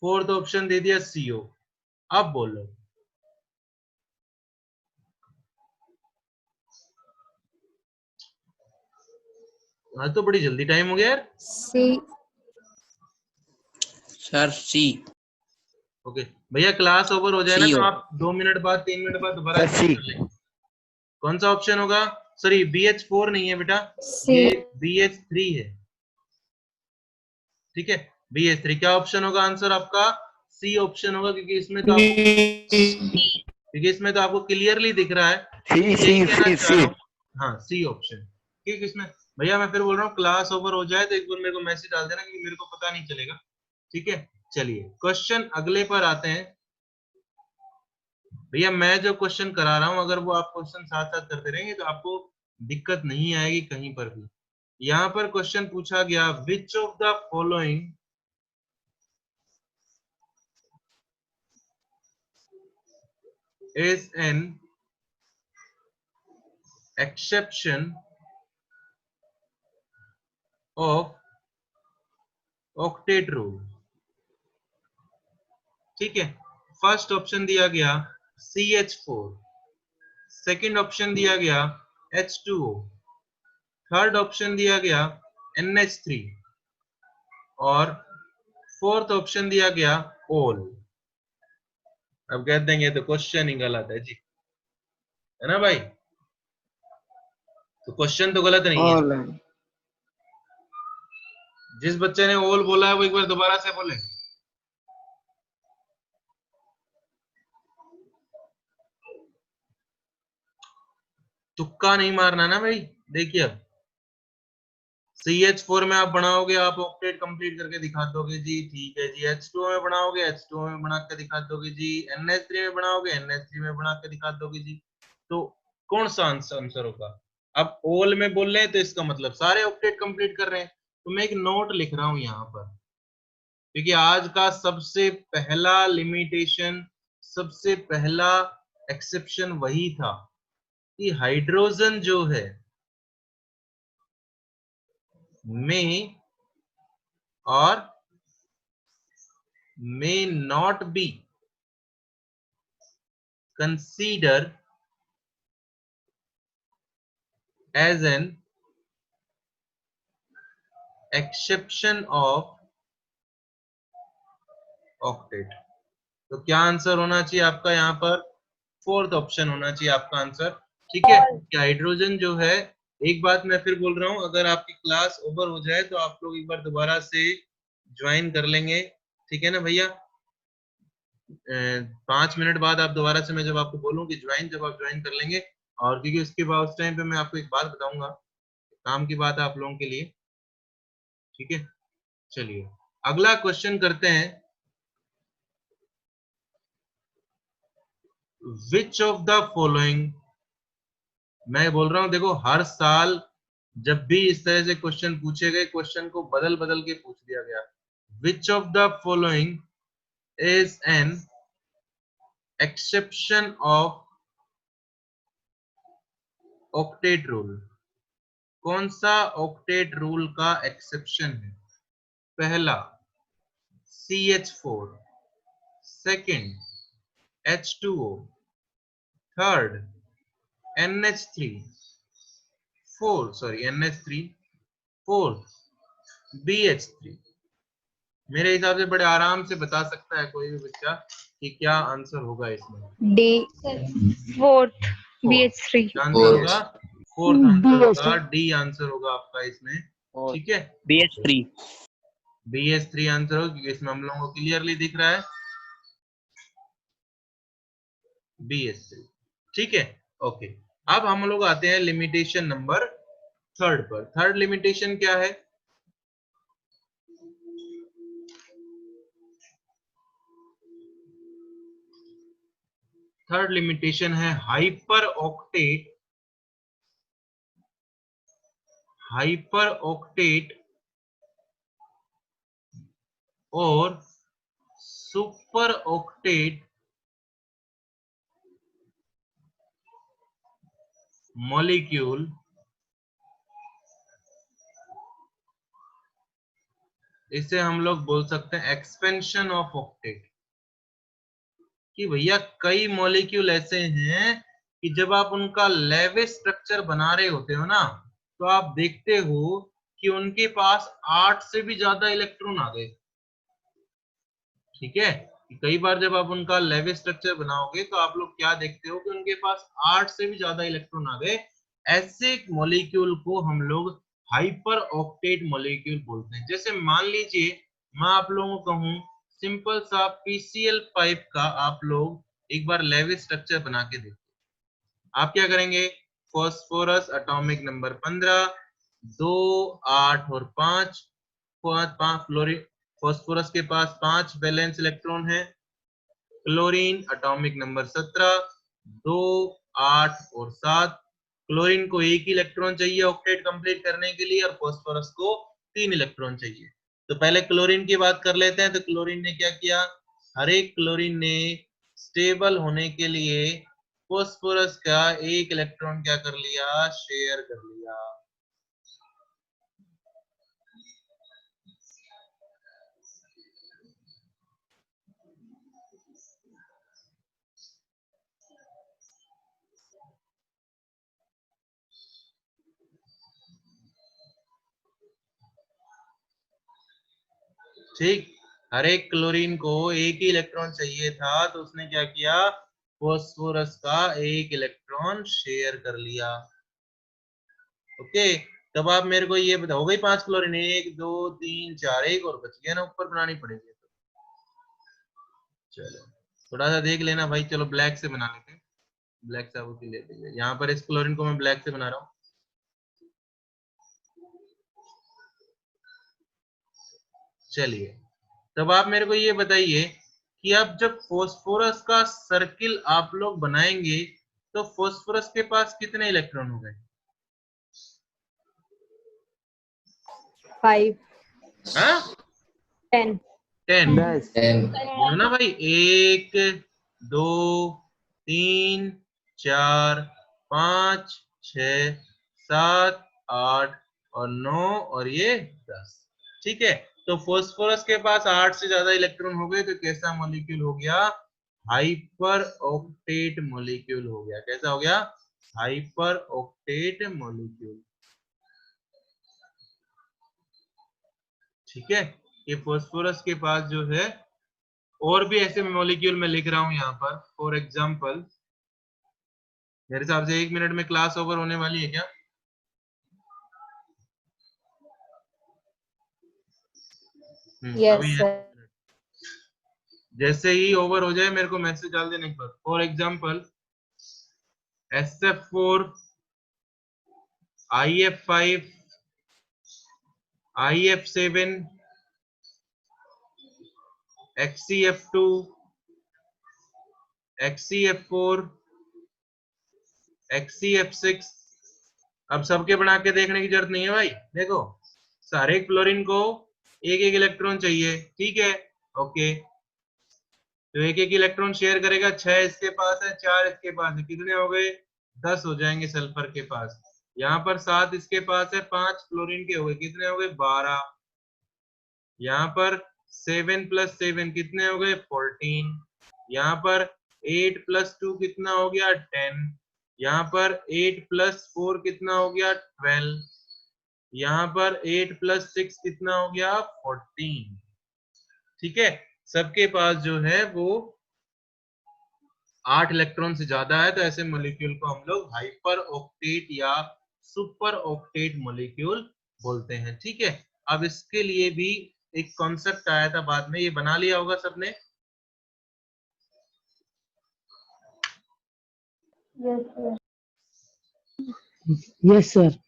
फोर्थ ऑप्शन दे दिया CO। अब बोलो, आज तो बड़ी जल्दी टाइम हो गया यार। C. सर सी। ओके भैया, क्लास ओवर हो जाए ना C तो हो। आप 2 मिनट बाद 3 मिनट बाद दोबारा सर C। कर लेंगे। कौन सा ऑप्शन होगा, सॉरी BH4 नहीं है बेटा, C. ये BH3 है। ठीक है, BH3 क्या ऑप्शन होगा आंसर आपका, C ऑप्शन होगा, क्योंकि इसमें तो आपको क्लियरली दिख रहा है। सी यही सी कहना सी चाह सी रहा हूँ, हाँ C ऑप्शन। ठीक, इसमें भैया मैं फिर बोल रहा हूँ क्लास ओवर हो जाए तो एक बार मेरे को मैसेज डाल देना, क्योंकि मेरे को पता नहीं चलेगा। ठीक है, चलिए क्वेश्चन अगले पर आते हैं। भैया मैं जो क्वेश्चन करा रहा हूं, अगर वो आप क्वेश्चन साथ साथ करते रहेंगे तो आपको दिक्कत नहीं आएगी कहीं पर भी। यहाँ पर क्वेश्चन पूछा गया, which of the following is an exception of octet rule. ठीक है, फर्स्ट ऑप्शन दिया गया CH4, सेकंड ऑप्शन दिया गया H2O, थर्ड ऑप्शन दिया गया NH3 और फोर्थ ऑप्शन दिया गया ओल। अब कह देंगे तो क्वेश्चन ही गलत है जी, है ना भाई, तो क्वेश्चन तो गलत नहीं है। जिस बच्चे ने ओल बोला है वो एक बार दोबारा से बोले। तुक्का नहीं मारना ना भाई। देखिए, अब CH4 में आप बनाओगे, आप ऑक्टेट कंप्लीट करके दिखा दोगे जी, ठीक है जी। H2O में बनाओगे, H2O में बना के दिखा दोगे जी। NH3 में बनाओगे, NH3 में बना के दिखा दोगे जी। तो कौन सा आंसर होगा। अब ओल में बोल रहे हैं तो इसका मतलब सारे ऑक्टेट कंप्लीट कर रहे हैं। तो मैं एक नोट लिख रहा हूं यहाँ पर, क्योंकि आज का सबसे पहला लिमिटेशन, सबसे पहला एक्सेप्शन वही था कि हाइड्रोजन जो है में और may not be considered as an exception of octet। तो क्या आंसर होना चाहिए आपका यहाँ पर, फोर्थ ऑप्शन होना चाहिए आपका आंसर। ठीक है, कि हाइड्रोजन जो है, एक बात मैं फिर बोल रहा हूँ, अगर आपकी क्लास ओवर हो जाए तो आप लोग एक बार दोबारा से ज्वाइन कर लेंगे। ठीक है ना भैया, 5 मिनट बाद आप दोबारा से, मैं जब आपको बोलूं कि ज्वाइन, जब आप ज्वाइन कर लेंगे, और क्योंकि उसके बाद उस टाइम पे मैं आपको एक बात बताऊंगा, काम की बात है आप लोगों के लिए। ठीक है, चलिए अगला क्वेश्चन करते हैं। विच ऑफ द फॉलोइंग, मैं बोल रहा हूं देखो हर साल जब भी इस तरह से क्वेश्चन पूछे गए, क्वेश्चन को बदल बदल के पूछ दिया गया। Which of the following is an exception of octet rule, कौन सा ऑक्टेट रूल का एक्सेप्शन है? पहला CH4, second H2O, third NH3, NH3, fourth BH3। मेरे हिसाब से बड़े आराम से बता सकता है कोई भी बच्चा कि क्या आंसर होगा इसमें। D. Fourth BH3 BH3 answer होगा, फोर्थ आंसर होगा, BH3 डी आंसर होगा आपका इसमें। ठीक है, BH3 BH3 आंसर होगा क्योंकि इसमें हम लोगों को क्लियरली दिख रहा है BH3। ठीक है, ओके। अब हम लोग आते हैं लिमिटेशन नंबर थर्ड पर। थर्ड लिमिटेशन क्या है? थर्ड लिमिटेशन है हाइपर ऑक्टेट और सुपर ऑक्टेट मॉलिक्यूल इसे हम लोग बोल सकते हैं एक्सपेंशन ऑफ ऑक्टेट। कि भैया कई मॉलिक्यूल ऐसे हैं कि जब आप उनका लेविस स्ट्रक्चर बना रहे होते हो ना, तो आप देखते हो कि उनके पास 8 से भी ज्यादा इलेक्ट्रॉन आ गए। ठीक है, कि कई बार जब आप उनका लेविस स्ट्रक्चर बनाओगे तो आप लोग क्या देखते हो कि उनके पास 8 से भी ज्यादा इलेक्ट्रॉन आ गए। ऐसे मॉलिक्यूल को हम लोग हाइपर ऑक्टेट मॉलिक्यूल बोलते हैं। जैसे मान लीजिए मैं आप लोगों को कहूं सिंपल सा PCl पाइप का आप लोग एक बार लेविस स्ट्रक्चर बना के देखो। आप क्या करेंगे? फॉस्फोरस एटॉमिक नंबर 15, 2, 8 और 5, 5 फ्लोरीन, फॉस्फोरस के पास 5 वैलेंस इलेक्ट्रॉन है। क्लोरीन एटॉमिक नंबर 17, 2, 8 और 7। क्लोरीन को एक ही इलेक्ट्रॉन चाहिए ऑक्टेट कंप्लीट करने के लिए और फॉस्फोरस को 3 इलेक्ट्रॉन चाहिए। तो पहले क्लोरीन की बात कर लेते हैं। तो क्लोरीन ने क्या किया? हर एक क्लोरीन ने स्टेबल होने के लिए फॉस्फोरस का एक इलेक्ट्रॉन क्या कर लिया? शेयर कर लिया। ठीक, हर एक क्लोरीन को एक ही इलेक्ट्रॉन चाहिए था तो उसने क्या किया? फॉस्फोरस का एक इलेक्ट्रॉन शेयर कर लिया। ओके, तब आप मेरे को ये बताओ, हो गई 5 क्लोरीन, 1 2 3 4, एक और बच गया ना, ऊपर बनानी पड़ेगी। तो चलो थोड़ा सा देख लेना भाई। चलो ब्लैक से बना लेते हैं, ब्लैक साबुत ही लेते हैं। यहाँ पर इस क्लोरीन को मैं ब्लैक से बना रहा हूँ। चलिए, तब आप मेरे को ये बताइए कि अब जब फास्फोरस का सर्किल आप लोग बनाएंगे तो फास्फोरस के पास कितने इलेक्ट्रॉन हो गए? 5 हाँ 10 10 10 बोलो ना भाई। 1 2 3 4 5 6 7 8 और 9 और ये 10। ठीक है, तो फास्फोरस के पास 8 से ज्यादा इलेक्ट्रॉन हो गए तो कैसा मॉलिक्यूल हो गया? हाइपर ऑक्टेट मॉलिक्यूल हो गया। कैसा हो गया? Hyper octet molecule. ठीक है, ये फास्फोरस के पास जो है और भी ऐसे मॉलिक्यूल मैं लिख रहा हूं यहाँ पर। फॉर एग्जाम्पल, मेरे हिसाब से 1 मिनट में क्लास ओवर होने वाली है क्या? yes अभी है। sir जैसे ही ओवर हो जाए मेरे को मैसेज डाल देने एक बार। For example SF4, IF5, IF7, XCF2, XeF4, XeF6। अब सबके बना के देखने की जरूरत नहीं है भाई, देखो सारे क्लोरीन को एक एक इलेक्ट्रॉन चाहिए, ठीक है। ओके, तो एक एक इलेक्ट्रॉन शेयर करेगा, 6 इसके पास है, 4 इसके पास है, कितने हो गए, 10 हो जाएंगे सल्फर के पास। यहाँ पर 7 इसके पास है, 5 क्लोरीन के हो गए, कितने हो गए, 12। यहाँ पर 7 + 7 कितने हो गए, 14। यहाँ पर 8 + 2 कितना हो गया, 10। यहाँ पर 8 + 4 कितना हो गया, 12। यहाँ पर 8 + 6 कितना हो गया, 14। ठीक है, सबके पास जो है वो 8 इलेक्ट्रॉन से ज्यादा है, तो ऐसे मॉलिक्यूल को हम लोग हाइपर ऑक्टेट या सुपर ऑक्टेट मॉलिक्यूल बोलते हैं। ठीक है, अब इसके लिए भी एक कॉन्सेप्ट आया था बाद में, ये बना लिया होगा सबने। Yes sir.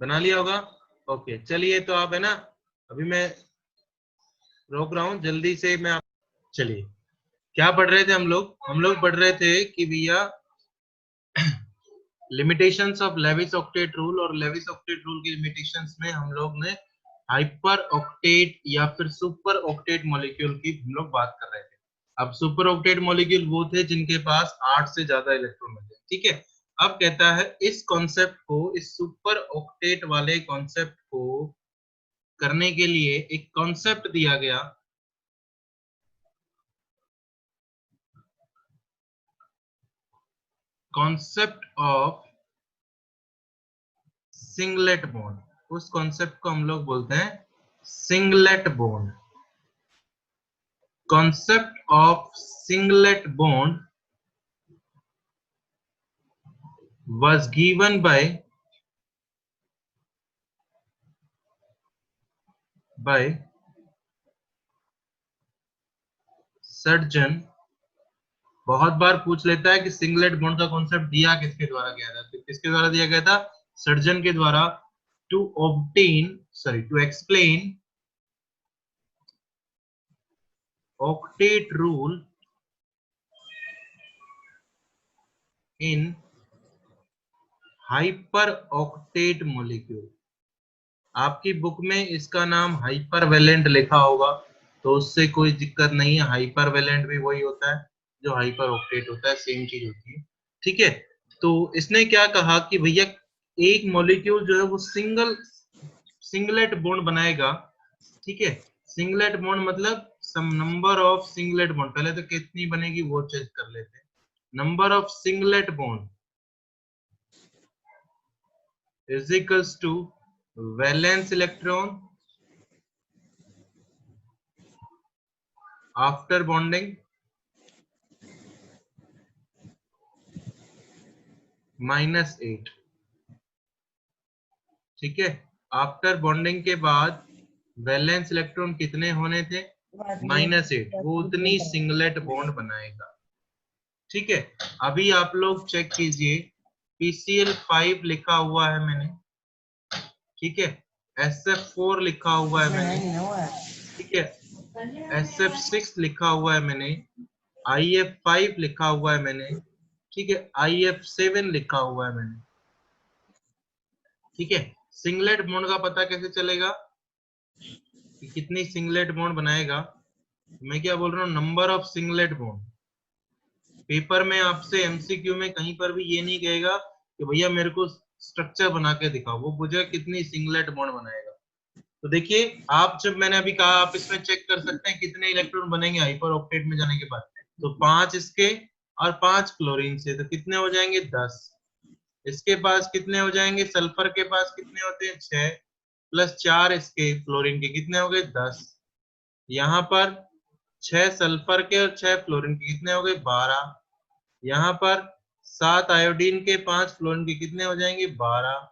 बना लिया होगा। ओके चलिए, तो आप है ना, अभी मैं रोक रहा हूं, जल्दी से मैं चलिए, क्या पढ़ रहे थे हम लोग पढ़ रहे थे कि भैया limitations of Lewis octet rule, और लेविस ऑक्टेट रूल की लिमिटेशंस में हम लोग ने हाइपर ऑक्टेट या फिर सुपर ऑक्टेट मॉलिक्यूल की हम लोग बात कर रहे थे। अब सुपर ऑक्टेट मॉलिक्यूल वो थे जिनके पास 8 से ज्यादा इलेक्ट्रॉन होते हैं। ठीक है, अब कहता है इस कॉन्सेप्ट को, इस सुपर ऑक्टेट वाले कॉन्सेप्ट को करने के लिए एक कॉन्सेप्ट दिया गया, कॉन्सेप्ट ऑफ सिंगलेट बॉन्ड। उस कॉन्सेप्ट को हम लोग बोलते हैं singlet bond. Concept of singlet bond was given by surgeon. बहुत बार पूछ लेता है कि सिंगलेट बॉन्ड का कॉन्सेप्ट दिया किसके द्वारा गया था, तो किसके द्वारा दिया गया था, सर्जन के द्वारा, to explain octet rule in hyper octet molecule. आपकी बुक में इसका नाम हाइपर वैलेंट लिखा होगा, तो उससे कोई दिक्कत नहीं है, हाइपर वैलेंट भी वही होता है जो हाइपर ऑक्टेट होता है, सेम चीज होती है। ठीक है, तो इसने क्या कहा कि भैया एक मॉलिक्यूल जो है वो सिंगलेट बॉन्ड बनाएगा। ठीक है, सिंगलेट बॉन्ड मतलब सम नंबर ऑफ सिंगलेट बॉन्ड, पहले तो कितनी बनेगी वो चेक कर लेते हैं। Number of singlet bond is equals to valence electron after bonding -8। ठीक है, आफ्टर बॉन्डिंग के बाद वैलेंस इलेक्ट्रॉन कितने होने थे, -8, वो उतनी सिंगलेट बॉन्ड बनाएगा। ठीक है, अभी आप लोग चेक कीजिए, PCl5 लिखा हुआ है मैंने, ठीक है, SF4 लिखा हुआ है मैंने, ठीक है, SF6 लिखा हुआ है मैंने, IF5 लिखा हुआ है मैंने, ठीक है, IF7 लिखा हुआ है मैंने। ठीक है, सिंगलेट बॉन्ड का पता कैसे चलेगा कि कितनी सिंगलेट बॉन्ड बनाएगा, मैं क्या बोल रहा हूँ, number of singlet bond. Paper में आपसे एमसीक्यू में कहीं पर भी ये नहीं कहेगा कि भैया मेरे को स्ट्रक्चर बना के दिखाओ, वो पूछेगा कितनी सिंगलेट बॉन्ड बनाएगा। तो देखिए, आप जब मैंने अभी कहा, आप इसमें चेक कर सकते हैं कितने इलेक्ट्रॉन बनेंगे हाइपर ऑक्टेट में जाने के बाद, तो 5 इसके और 5 क्लोरीन से, तो कितने हो जाएंगे, 10। इसके पास कितने हो जाएंगे, सल्फर के पास कितने होते हैं, 6 + 4 इसके फ्लोरीन के कितने हो गए, 10। यहाँ पर 6 सल्फर के और 6 फ्लोरीन के कितने हो गए, 12। यहाँ पर 7 आयोडीन के 5 फ्लोरीन के कितने हो जाएंगे, 12।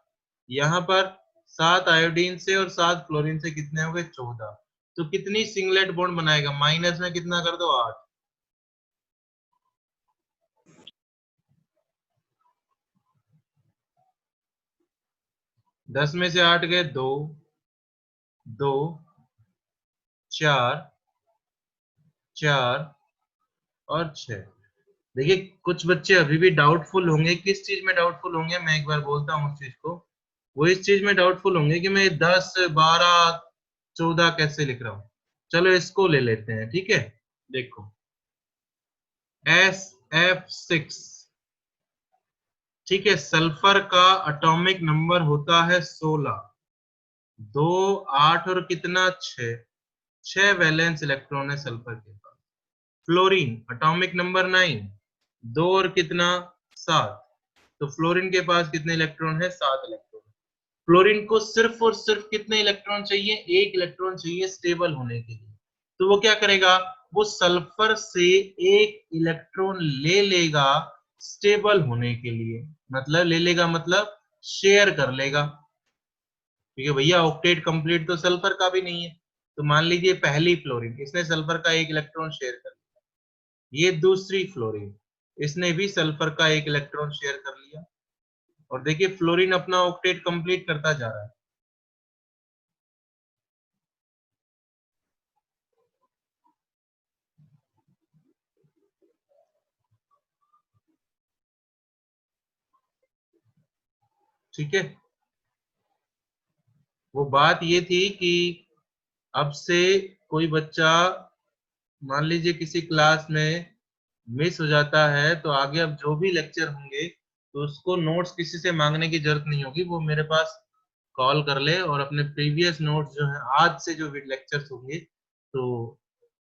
यहाँ पर 7 आयोडीन से और 7 फ्लोरीन से कितने हो गए, 14। तो कितनी सिंगलेट बॉन्ड बनाएगा, माइनस में कितना कर दो, 8। 10 में से 8 गए, 2 2 4 4 और 6। देखिए कुछ बच्चे अभी भी डाउटफुल होंगे, किस चीज में डाउटफुल होंगे, मैं एक बार बोलता हूँ उस चीज को। वो इस चीज में डाउटफुल होंगे कि मैं 10, 12, 14 कैसे लिख रहा हूँ। चलो इसको ले लेते हैं, ठीक है। देखो SF6, ठीक है, सल्फर का एटॉमिक नंबर होता है 16, 2, 8 और कितना 6 वैलेंस इलेक्ट्रॉन है सल्फर के पास। फ्लोरीन एटॉमिक नंबर 9, 2 और कितना 7, तो फ्लोरीन के पास कितने इलेक्ट्रॉन है, 7 इलेक्ट्रॉन। फ्लोरीन को सिर्फ और सिर्फ कितने इलेक्ट्रॉन चाहिए, 1 इलेक्ट्रॉन चाहिए स्टेबल होने के लिए। तो वो क्या करेगा, वो सल्फर से 1 इलेक्ट्रॉन ले लेगा स्टेबल होने के लिए, मतलब ले लेगा मतलब शेयर कर लेगा। ठीक है भैया, ऑक्टेट कंप्लीट तो सल्फर का भी नहीं है। तो मान लीजिए पहली फ्लोरीन, इसने सल्फर का 1 इलेक्ट्रॉन शेयर कर लिया। ये दूसरी फ्लोरीन, इसने भी सल्फर का 1 इलेक्ट्रॉन शेयर कर लिया। और देखिए फ्लोरीन अपना ऑक्टेट कंप्लीट करता जा रहा है। ठीक है, वो बात ये थी कि अब से कोई बच्चा मान लीजिए किसी क्लास में मिस हो जाता है, तो आगे अब जो भी लेक्चर होंगे तो उसको नोट्स किसी से मांगने की जरूरत नहीं होगी, वो मेरे पास कॉल कर ले और अपने प्रीवियस नोट्स जो है आज से जो लेक्चर्स होंगे तो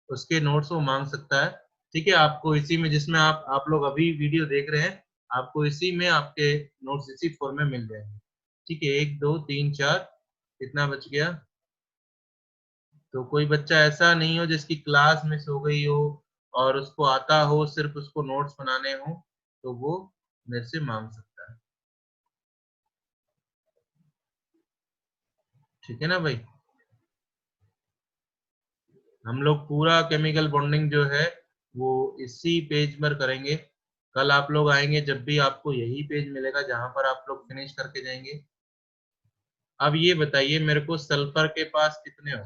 उसके नोट्स वो मांग सकता है। ठीक है, आपको इसी में, जिसमें आप लोग अभी वीडियो देख रहे हैं, आपको इसी में आपके नोट्स इसी फॉर्म में मिल जाएंगे। ठीक है, 1, 2, 3, 4, कितना बच गया। तो कोई बच्चा ऐसा नहीं हो जिसकी क्लास मिस हो गई हो और उसको आता हो, सिर्फ उसको नोट्स बनाने हो, तो वो मेरे से मांग सकता है। ठीक है ना भाई। हम लोग पूरा केमिकल बॉन्डिंग जो है वो इसी पेज पर करेंगे। कल आप लोग आएंगे जब भी आपको यही पेज मिलेगा जहां पर आप लोग फिनिश करके जाएंगे। अब ये बताइए मेरे को, सल्फर के पास कितने हो,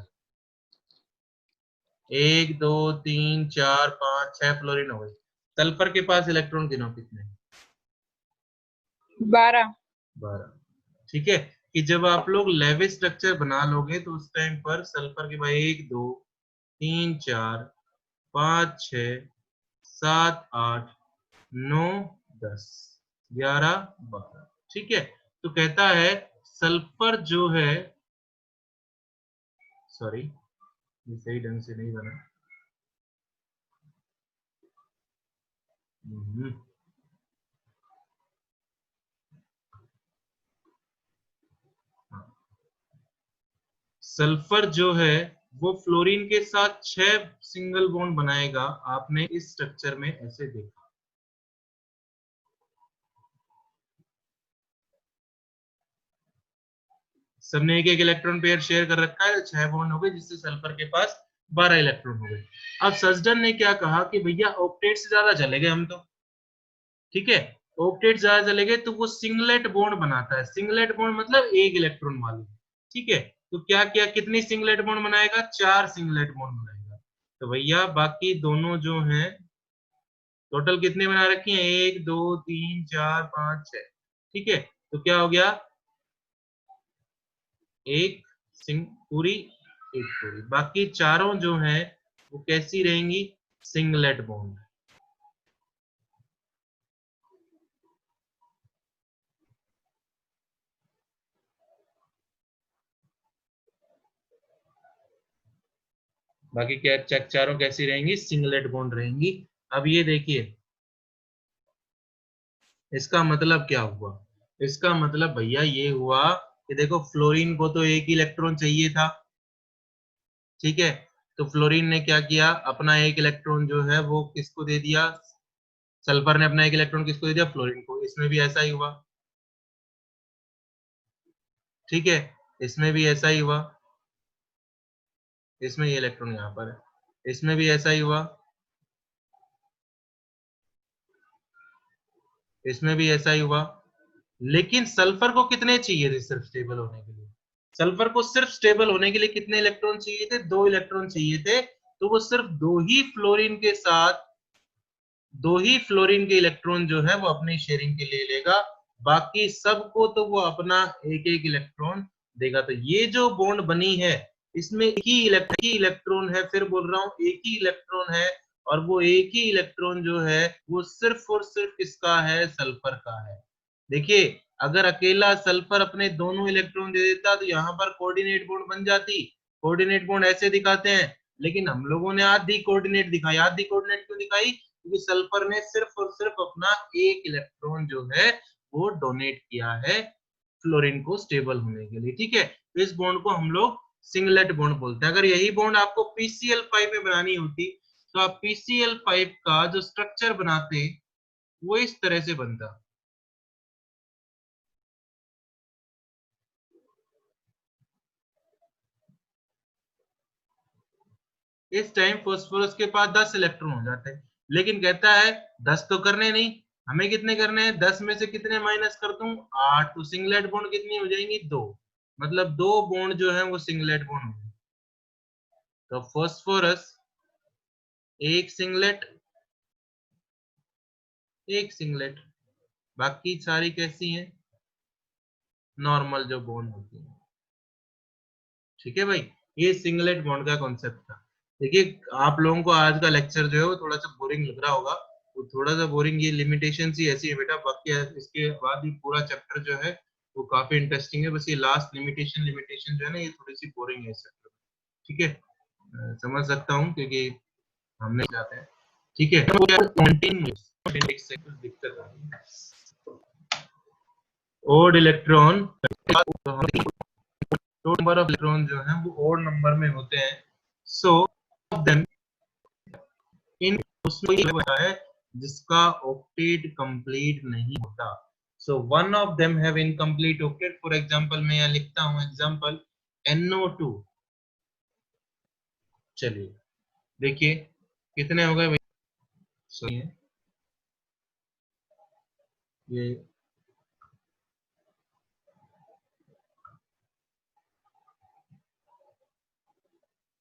1, 2, 3, 4, 5, 6 फ्लोरीन हो गई। सल्फर के पास इलेक्ट्रॉन गिनो कितने, 12। 12। ठीक है, कि जब आप लोग लेविस स्ट्रक्चर बना लोगे तो उस टाइम पर सल्फर के बाद 1, 2, 3, 4, 5, 6, 7, 8, 9, 10, 11, 12। ठीक है, तो कहता है सल्फर जो है, सॉरी ये सही ढंग से नहीं बना। हम्म, हाँ। सल्फर जो है वो फ्लोरीन के साथ 6 सिंगल बॉन्ड बनाएगा। आपने इस स्ट्रक्चर में ऐसे देखा, सबने एक एक इलेक्ट्रॉन पेयर शेयर कर रखा है, 6 बॉन्ड हो गए, जिससे सल्फर के पास 12 इलेक्ट्रॉन हो गए। अब सजडन ने क्या कहा कि भैया ऑक्टेट से ज्यादा चले गए हम तो। ठीक है, ऑक्टेट ज्यादा चले गए तो वो सिंगलेट बॉन्ड बनाता है। सिंगलेट बॉन्ड मतलब 1 इलेक्ट्रॉन वाली। ठीक है, तो क्या क्या कितनी सिंगलेट बॉन्ड बनाएगा, 4 सिंगलेट बॉन्ड बनाएगा। तो भैया बाकी दोनों जो हैं टोटल कितने बना रखी हैं, 1, 2, 3, 4, 5, 6। ठीक है, तो क्या हो गया, एक पूरी, एक पूरी, बाकी चारों जो हैं वो कैसी रहेंगी, सिंगलेट बॉन्ड। बाकी क्या चेक चारों कैसी रहेंगी, सिंगलेट बॉन्ड रहेंगी। अब ये देखिए इसका मतलब क्या हुआ, इसका मतलब भैया ये हुआ कि देखो फ्लोरीन को तो 1 इलेक्ट्रॉन चाहिए था। ठीक है, तो फ्लोरीन ने क्या किया, अपना 1 इलेक्ट्रॉन जो है वो किसको दे दिया, सल्फर ने अपना 1 इलेक्ट्रॉन किसको दे दिया, फ्लोरीन को। इसमें भी ऐसा ही हुआ। ठीक है, इसमें भी ऐसा ही हुआ, इसमें ये इलेक्ट्रॉन यहाँ पर है, इसमें भी ऐसा ही हुआ, इसमें भी ऐसा ही हुआ। लेकिन सल्फर को कितने चाहिए थे सिर्फ स्टेबल होने के लिए, सल्फर को सिर्फ स्टेबल होने के लिए कितने इलेक्ट्रॉन चाहिए थे, 2 इलेक्ट्रॉन चाहिए थे। तो वो सिर्फ 2 ही फ्लोरीन के साथ दो ही फ्लोरीन के इलेक्ट्रॉन जो है वो अपनी शेयरिंग के लिए लेगा, बाकी सबको तो वो अपना एक एक इलेक्ट्रॉन देगा। तो ये जो बॉन्ड बनी है इसमें एक ही इलेक्ट्रॉन है, फिर बोल रहा हूं एक ही इलेक्ट्रॉन है, और वो एक ही इलेक्ट्रॉन जो है वो सिर्फ और सिर्फ किसका है, सल्फर का है। देखिए अगर अकेला सल्फर अपने दोनों इलेक्ट्रॉन दे देता तो यहाँ पर कोऑर्डिनेट बॉन्ड बन जाती। कोऑर्डिनेट बॉन्ड ऐसे दिखाते हैं, लेकिन हम लोगों ने आधी कोऑर्डिनेट दिखाई। आधी कोऑर्डिनेट क्यों दिखाई? क्योंकि सल्फर ने सिर्फ और सिर्फ अपना एक इलेक्ट्रॉन जो है वो डोनेट किया है फ्लोरीन को स्टेबल होने के लिए। ठीक है, इस बॉन्ड को हम लोग सिंगलेट बॉन्ड बोलते हैं। अगर यही बॉन्ड आपको PCl5 में बनानी होती तो आप PCl5 का जो स्ट्रक्चर बनाते वो इस तरह से बनता। इस टाइम फास्फोरस के पास 10 इलेक्ट्रॉन हो जाते हैं, लेकिन कहता है 10 तो करने नहीं, हमें कितने करने हैं, 10 में से कितने माइनस कर दूं, 8। तो सिंगलेट बॉन्ड कितनी हो जाएंगी, 2। मतलब 2 बॉन्ड जो है वो सिंगलेट बॉन्ड होंगे। तो फास्फोरस एक सिंगलेट, एक सिंगलेट, बाकी सारी कैसी हैं, नॉर्मल जो बॉन्ड होती है। ठीक है भाई, ये सिंगलेट बॉन्ड का कॉन्सेप्ट था। देखिए आप लोगों को आज का लेक्चर जो है वो थोड़ा सा बोरिंग लग रहा होगा, वो थोड़ा सा बोरिंग, ये लिमिटेशन ही ऐसी है बेटा, बाकी इसके बाद भी पूरा चैप्टर जो है वो काफी इंटरेस्टिंग है। बस ये लास्ट लिमिटेशन जो है ना ये थोड़ी सी बोरिंग है इस चैप्टर। ठीक है, समझ सकता हूँ क्योंकि हमने जाते हैं। ठीक है, दिक्कत आ रही है। ओड इलेक्ट्रॉन, तो नंबर ऑफ इलेक्ट्रॉन जो है वो ओड नंबर में होते हैं। सो देन इन उसमें ये बताया जिसका ऑक्टेट कंप्लीट नहीं होता। So one of them have incomplete octet. For example मैं यहाँ लिखता हूँ एग्जांपल NO2। चलिए देखिए कितने हो गए भाई, सही है ये,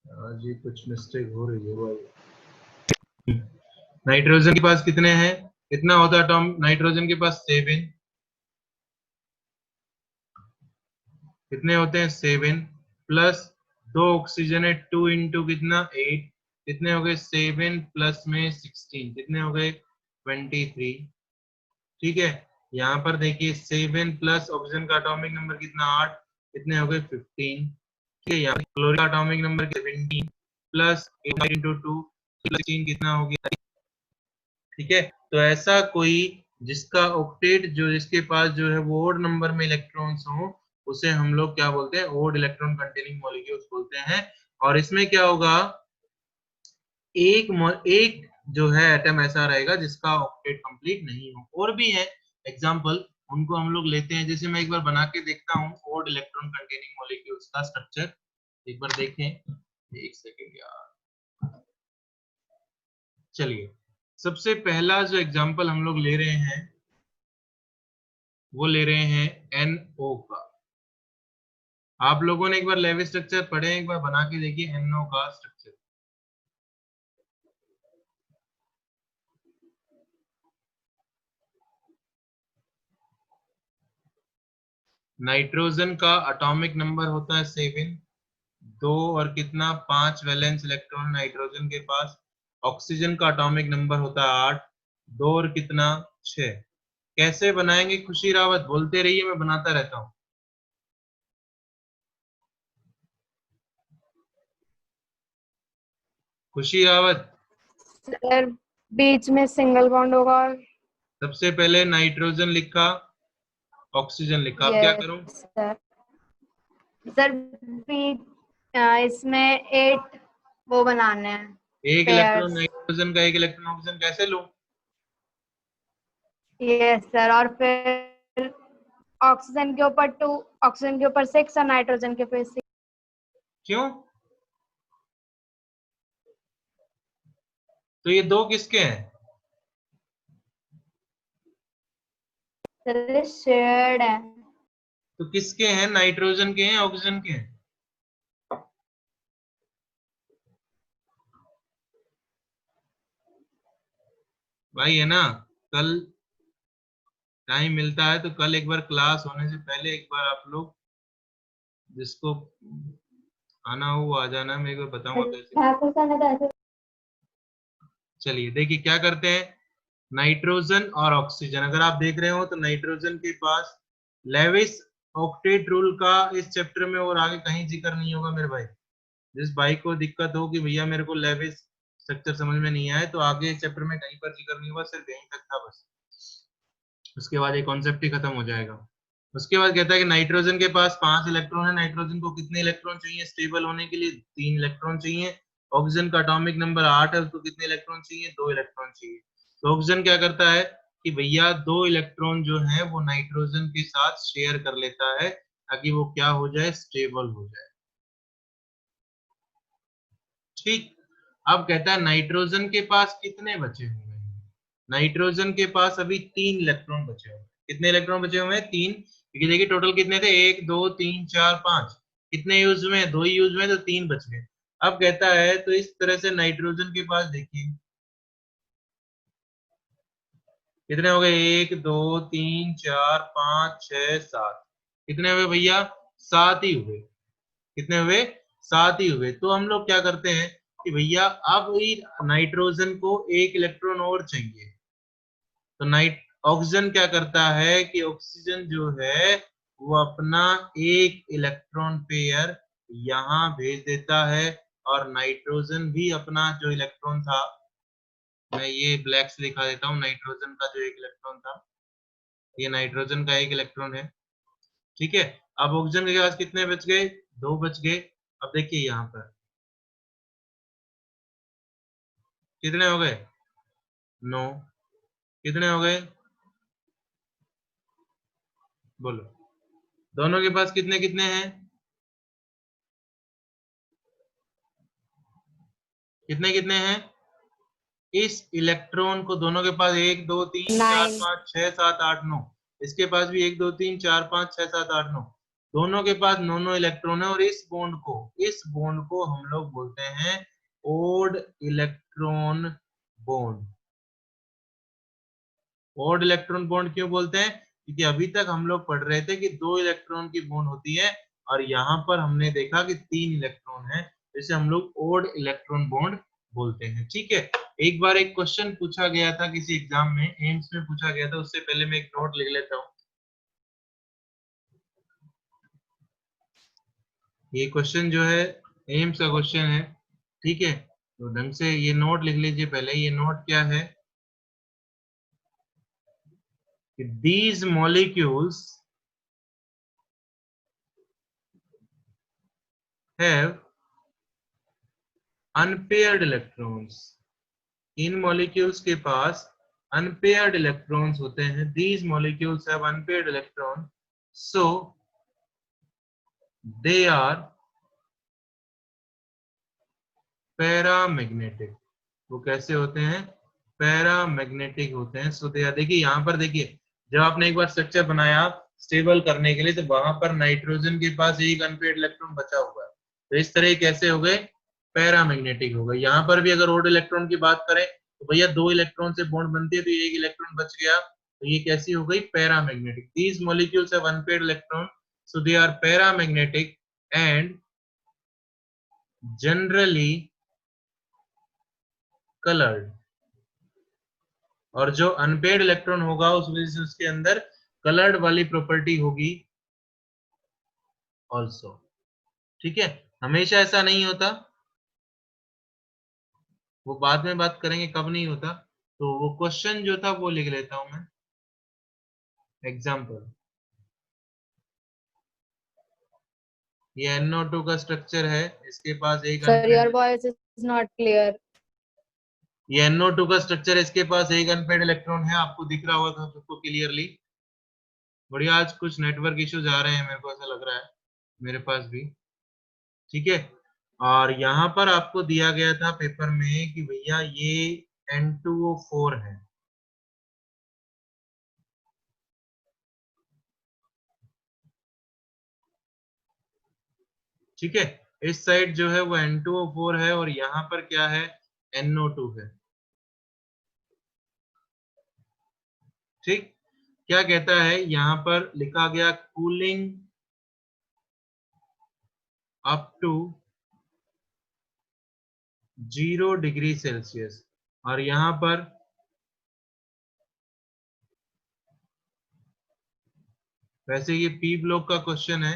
आज ये कुछ मिस्टेक हो रही है भाई। नाइट्रोजन के पास कितने हैं, कितना होता है एटॉम नाइट्रोजन के पास, 7। कितने होते हैं, 7 प्लस 2 ऑक्सीजन है, 2 इंटू कितना, 8। कितने हो गए, 7 प्लस में 16, कितने हो गए, 23। ठीक है, यहाँ पर देखिए 7 प्लस ऑक्सीजन का एटॉमिक नंबर कितना, 8, कितने हो गए, 15। ठीक है, यहाँ क्लोरीन का एटॉमिक नंबर 17 प्लस 8 इंटू 2 16 कितना हो गया। ठीक है, तो ऐसा कोई जिसका ऑक्टेट जो जिसके पास जो है वो ओड नंबर में इलेक्ट्रॉन्स हो उसे हम लोग क्या बोलते हैं, ओड इलेक्ट्रॉन कंटेनिंग मॉलिक्यूल्स बोलते हैं। और इसमें क्या होगा, एक जो है एटम ऐसा रहेगा जिसका ऑक्टेट कंप्लीट नहीं हो। और भी है एग्जांपल, उनको हम लोग लेते हैं। जैसे मैं एक बार बना के देखता हूँ ओड इलेक्ट्रॉन कंटेनिंग मॉलिक्यूल्स का स्ट्रक्चर, एक बार देखें, एक सेकेंड यार। चलिए सबसे पहला जो एग्जांपल हम लोग ले रहे हैं वो ले रहे हैं NO का। आप लोगों ने एक बार लेविस स्ट्रक्चर पढ़े, एक बार बना के देखिए NO का स्ट्रक्चर। नाइट्रोजन का एटॉमिक नंबर होता है 7, 2 और कितना, 5 वैलेंस इलेक्ट्रॉन नाइट्रोजन के पास। ऑक्सीजन का एटॉमिक नंबर होता है 8, 2 और कितना, 6। कैसे बनाएंगे खुशी रावत, बोलते रहिए मैं बनाता रहता हूँ। खुशी रावत, सर बीच में सिंगल बॉन्ड होगा और सबसे पहले नाइट्रोजन लिखा, ऑक्सीजन लिखा, अब क्या करूं, यस सर। सर बीच इसमें 8 वो बनाने हैं, एक इलेक्ट्रॉन पेयर्स। नाइट्रोजन का, एक इलेक्ट्रॉन ऑक्सीजन, कैसे लूं, यस सर, और फिर ऑक्सीजन के ऊपर 2, ऑक्सीजन के ऊपर 6 और नाइट्रोजन के ऊपर 6। क्यों, तो ये दो किसके हैं, सर शेयर्ड है। तो किसके हैं, नाइट्रोजन के हैं, ऑक्सीजन के हैं, भाई है ना, कल टाइम मिलता है तो कल एक बार क्लास होने से पहले एक बार आप लोग जिसको आना हो वो आ जाना, मैं एक बार बताऊंगा कैसे। चलिए देखिए क्या करते हैं, नाइट्रोजन और ऑक्सीजन अगर आप देख रहे हो तो नाइट्रोजन के पास लेविस ऑक्टेट रूल का इस चैप्टर में और आगे कहीं जिक्र नहीं होगा मेरे भाई। जिस भाई को दिक्कत हो कि भैया मेरे को लेविस स्ट्रक्चर समझ में नहीं आए, तो आगे इस चैप्टर में कहीं पर जिक्र नहीं हुआ, सिर्फ यहीं तक था बस। उसके बाद ये कॉन्सेप्ट ही खत्म हो जाएगा। उसके बाद कहता है कि नाइट्रोजन के पास 5 इलेक्ट्रॉन है, नाइट्रोजन को कितने इलेक्ट्रॉन चाहिए स्टेबल होने के लिए, 3 इलेक्ट्रॉन चाहिए। ऑक्सीजन का एटॉमिक नंबर 8 है, उसको कितने इलेक्ट्रॉन चाहिए, 2 इलेक्ट्रॉन चाहिए। तो ऑक्सीजन क्या करता है कि भैया 2 इलेक्ट्रॉन जो है वो नाइट्रोजन के साथ शेयर कर लेता है, ताकि वो क्या हो जाए, स्टेबल हो जाए। ठीक। अब कहता है नाइट्रोजन के पास कितने बचे हुए हैं, नाइट्रोजन के पास अभी 3 इलेक्ट्रॉन बचे हुए हैं। कितने इलेक्ट्रॉन बचे हुए हैं, 3, क्योंकि देखिए टोटल कितने थे, 1 2 3 4 5, कितने यूज में, 2 ही यूज में, तो 3 बच गए। अब कहता है तो इस तरह से नाइट्रोजन के पास देखिए कितने हो गए, 1 2 3 4 5 6 7, कितने हुए भैया, 7 ही हुए। कितने हुए, 7 ही हुए। तो हम लोग क्या करते हैं कि भैया अब ही नाइट्रोजन को 1 इलेक्ट्रॉन और चाहिए, तो नाइट ऑक्सीजन क्या करता है कि ऑक्सीजन जो है वो अपना 1 इलेक्ट्रॉन पेयर यहां भेज देता है, और नाइट्रोजन भी अपना जो इलेक्ट्रॉन था, मैं ये ब्लैक से दिखा देता हूँ, नाइट्रोजन का जो 1 इलेक्ट्रॉन था, ये नाइट्रोजन का 1 इलेक्ट्रॉन है। ठीक है। अब ऑक्सीजन के पास कितने बच गए, 2 बच गए। अब देखिए यहाँ पर कितने हो गए, 9, कितने हो गए, बोलो, दोनों के पास कितने कितने हैं, कितने कितने हैं, इस इलेक्ट्रॉन को दोनों के पास 1 2 3 4 9। 5 6 7 8 9, इसके पास भी 1 2 3 4 5 6 7 8 9, दोनों के पास 9 इलेक्ट्रॉन है। और इस बॉन्ड को हम लोग बोलते हैं odd electron bond. Odd electron bond क्यों बोलते हैं, क्योंकि अभी तक हम लोग पढ़ रहे थे कि 2 इलेक्ट्रॉन की बॉन्ड होती है, और यहाँ पर हमने देखा कि 3 इलेक्ट्रॉन है, जिसे हम लोग ओड इलेक्ट्रॉन बॉन्ड बोलते हैं। ठीक है। एक बार एक क्वेश्चन पूछा गया था किसी एग्जाम में, एम्स में पूछा गया था, उससे पहले मैं एक नोट लिख लेता हूँ। ये क्वेश्चन जो है एम्स का क्वेश्चन है, ठीक है, तो ढंग से ये नोट लिख लीजिए पहले। ये नोट क्या है कि these molecules have unpaired electrons। In molecules के पास अनपेयर्ड इलेक्ट्रॉन्स होते हैं। these molecules have unpaired electron, so they are paramagnetic. वो कैसे होते हैं, पैरामैग्नेटिक होते हैं। सो दे आर, देखिए यहाँ पर देखिए, जब आपने एक बार स्ट्रक्चर बनाया स्टेबल करने के लिए, तो वहां पर नाइट्रोजन के पास एक अनपेयर्ड इलेक्ट्रॉन बचा हुआ है, तो इस तरह कैसे हो गए, पैरामैग्नेटिक हो गए। यहाँ पर भी अगर ओड इलेक्ट्रॉन की बात करें तो भैया 2 इलेक्ट्रॉन से बॉन्ड बनती है, तो एक इलेक्ट्रॉन बच गया, तो ये कैसी हो गई, paramagnetic. These molecules have unpaired electron, so they are paramagnetic and generally coloured. और जो अनपेयर्ड इलेक्ट्रॉन होगा उस वजह से उसके अंदर कलर्ड वाली प्रॉपर्टी होगी ऑल्सो। ठीक है। हमेशा ऐसा नहीं होता, वो बाद में बात करेंगे कब नहीं होता। तो वो क्वेश्चन जो था वो लिख लेता हूं मैं, एग्जाम्पल। ये NO2 का स्ट्रक्चर है, इसके पास एक Sir, your unpaired, voice is not clear. ये NO2 का स्ट्रक्चर, इसके पास एक अनपेयर्ड इलेक्ट्रॉन है, आपको दिख रहा होगा सबको क्लियरली। बढ़िया, आज कुछ नेटवर्क इश्यूज आ रहे हैं, मेरे को ऐसा लग रहा है, मेरे पास भी। ठीक है। और यहाँ पर आपको दिया गया था पेपर में कि भैया ये N2O4 है। ठीक है। इस साइड जो है वो N2O4 है, और यहाँ पर क्या है, NO2 है। ठीक, क्या कहता है यहाँ पर लिखा गया cooling up to 0 degree Celsius, और यहाँ पर वैसे ये पी ब्लॉक का क्वेश्चन है,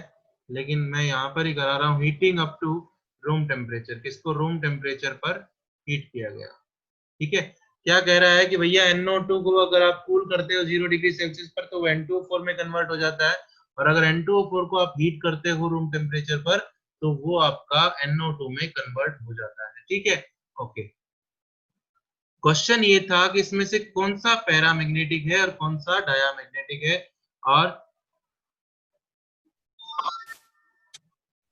लेकिन मैं यहाँ पर ही करा रहा हूँ heating up to room temperature, किसको रूम टेम्परेचर पर हीट किया गया। ठीक है, क्या कह रहा है कि भैया NO2 को अगर आप कूल करते हो 0 डिग्री सेल्सियस पर तो N2O4 में कन्वर्ट हो जाता है, और अगर N2O4 को आप हीट करते हो रूम टेम्परेचर पर तो वो आपका NO2 में कन्वर्ट हो जाता है। ठीक है, ओके। क्वेश्चन ये था कि इसमें से कौन सा पैरामैग्नेटिक है और कौन सा डायामैग्नेटिक है, और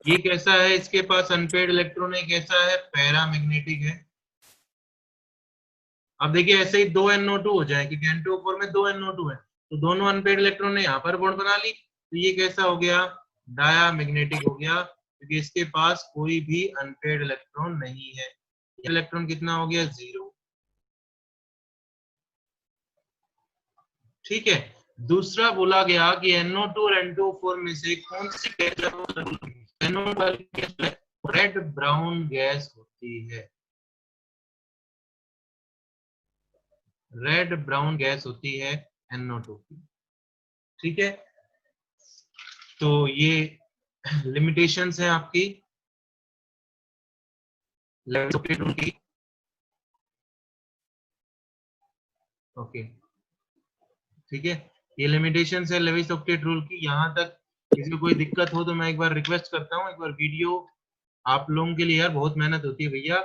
ये कैसा है, इसके पास अनपेड इलेक्ट्रॉन है, कैसा है, पैरामैग्नेटिक है। अब देखिए ऐसे ही 2 NO2 हो जाए, क्योंकि N2O4 में 2 NO2 है, तो दोनों अनपेड इलेक्ट्रॉन ने यहाँ पर बॉन्ड बना ली, तो ये कैसा हो गया, डायामैग्नेटिक हो गया, क्योंकि इसके पास कोई भी अनपेड इलेक्ट्रॉन नहीं है। इलेक्ट्रॉन कितना हो गया, 0। ठीक है, दूसरा बोला गया कि NO2 और N2O4 में से कौन सी गैस रेड ब्राउन गैस होती है, रेड ब्राउन गैस होती है NO2 की। ठीक है, तो ये लिमिटेशंस है आपकी लेविस ऑक्टेट रूल की। ओके, ठीक है, ये लिमिटेशंस है लेविस ऑक्टेट रूल की। यहाँ तक किसी को कोई दिक्कत हो तो मैं एक बार रिक्वेस्ट करता हूँ, एक बार वीडियो आप लोगों के लिए यार बहुत मेहनत होती है भैया,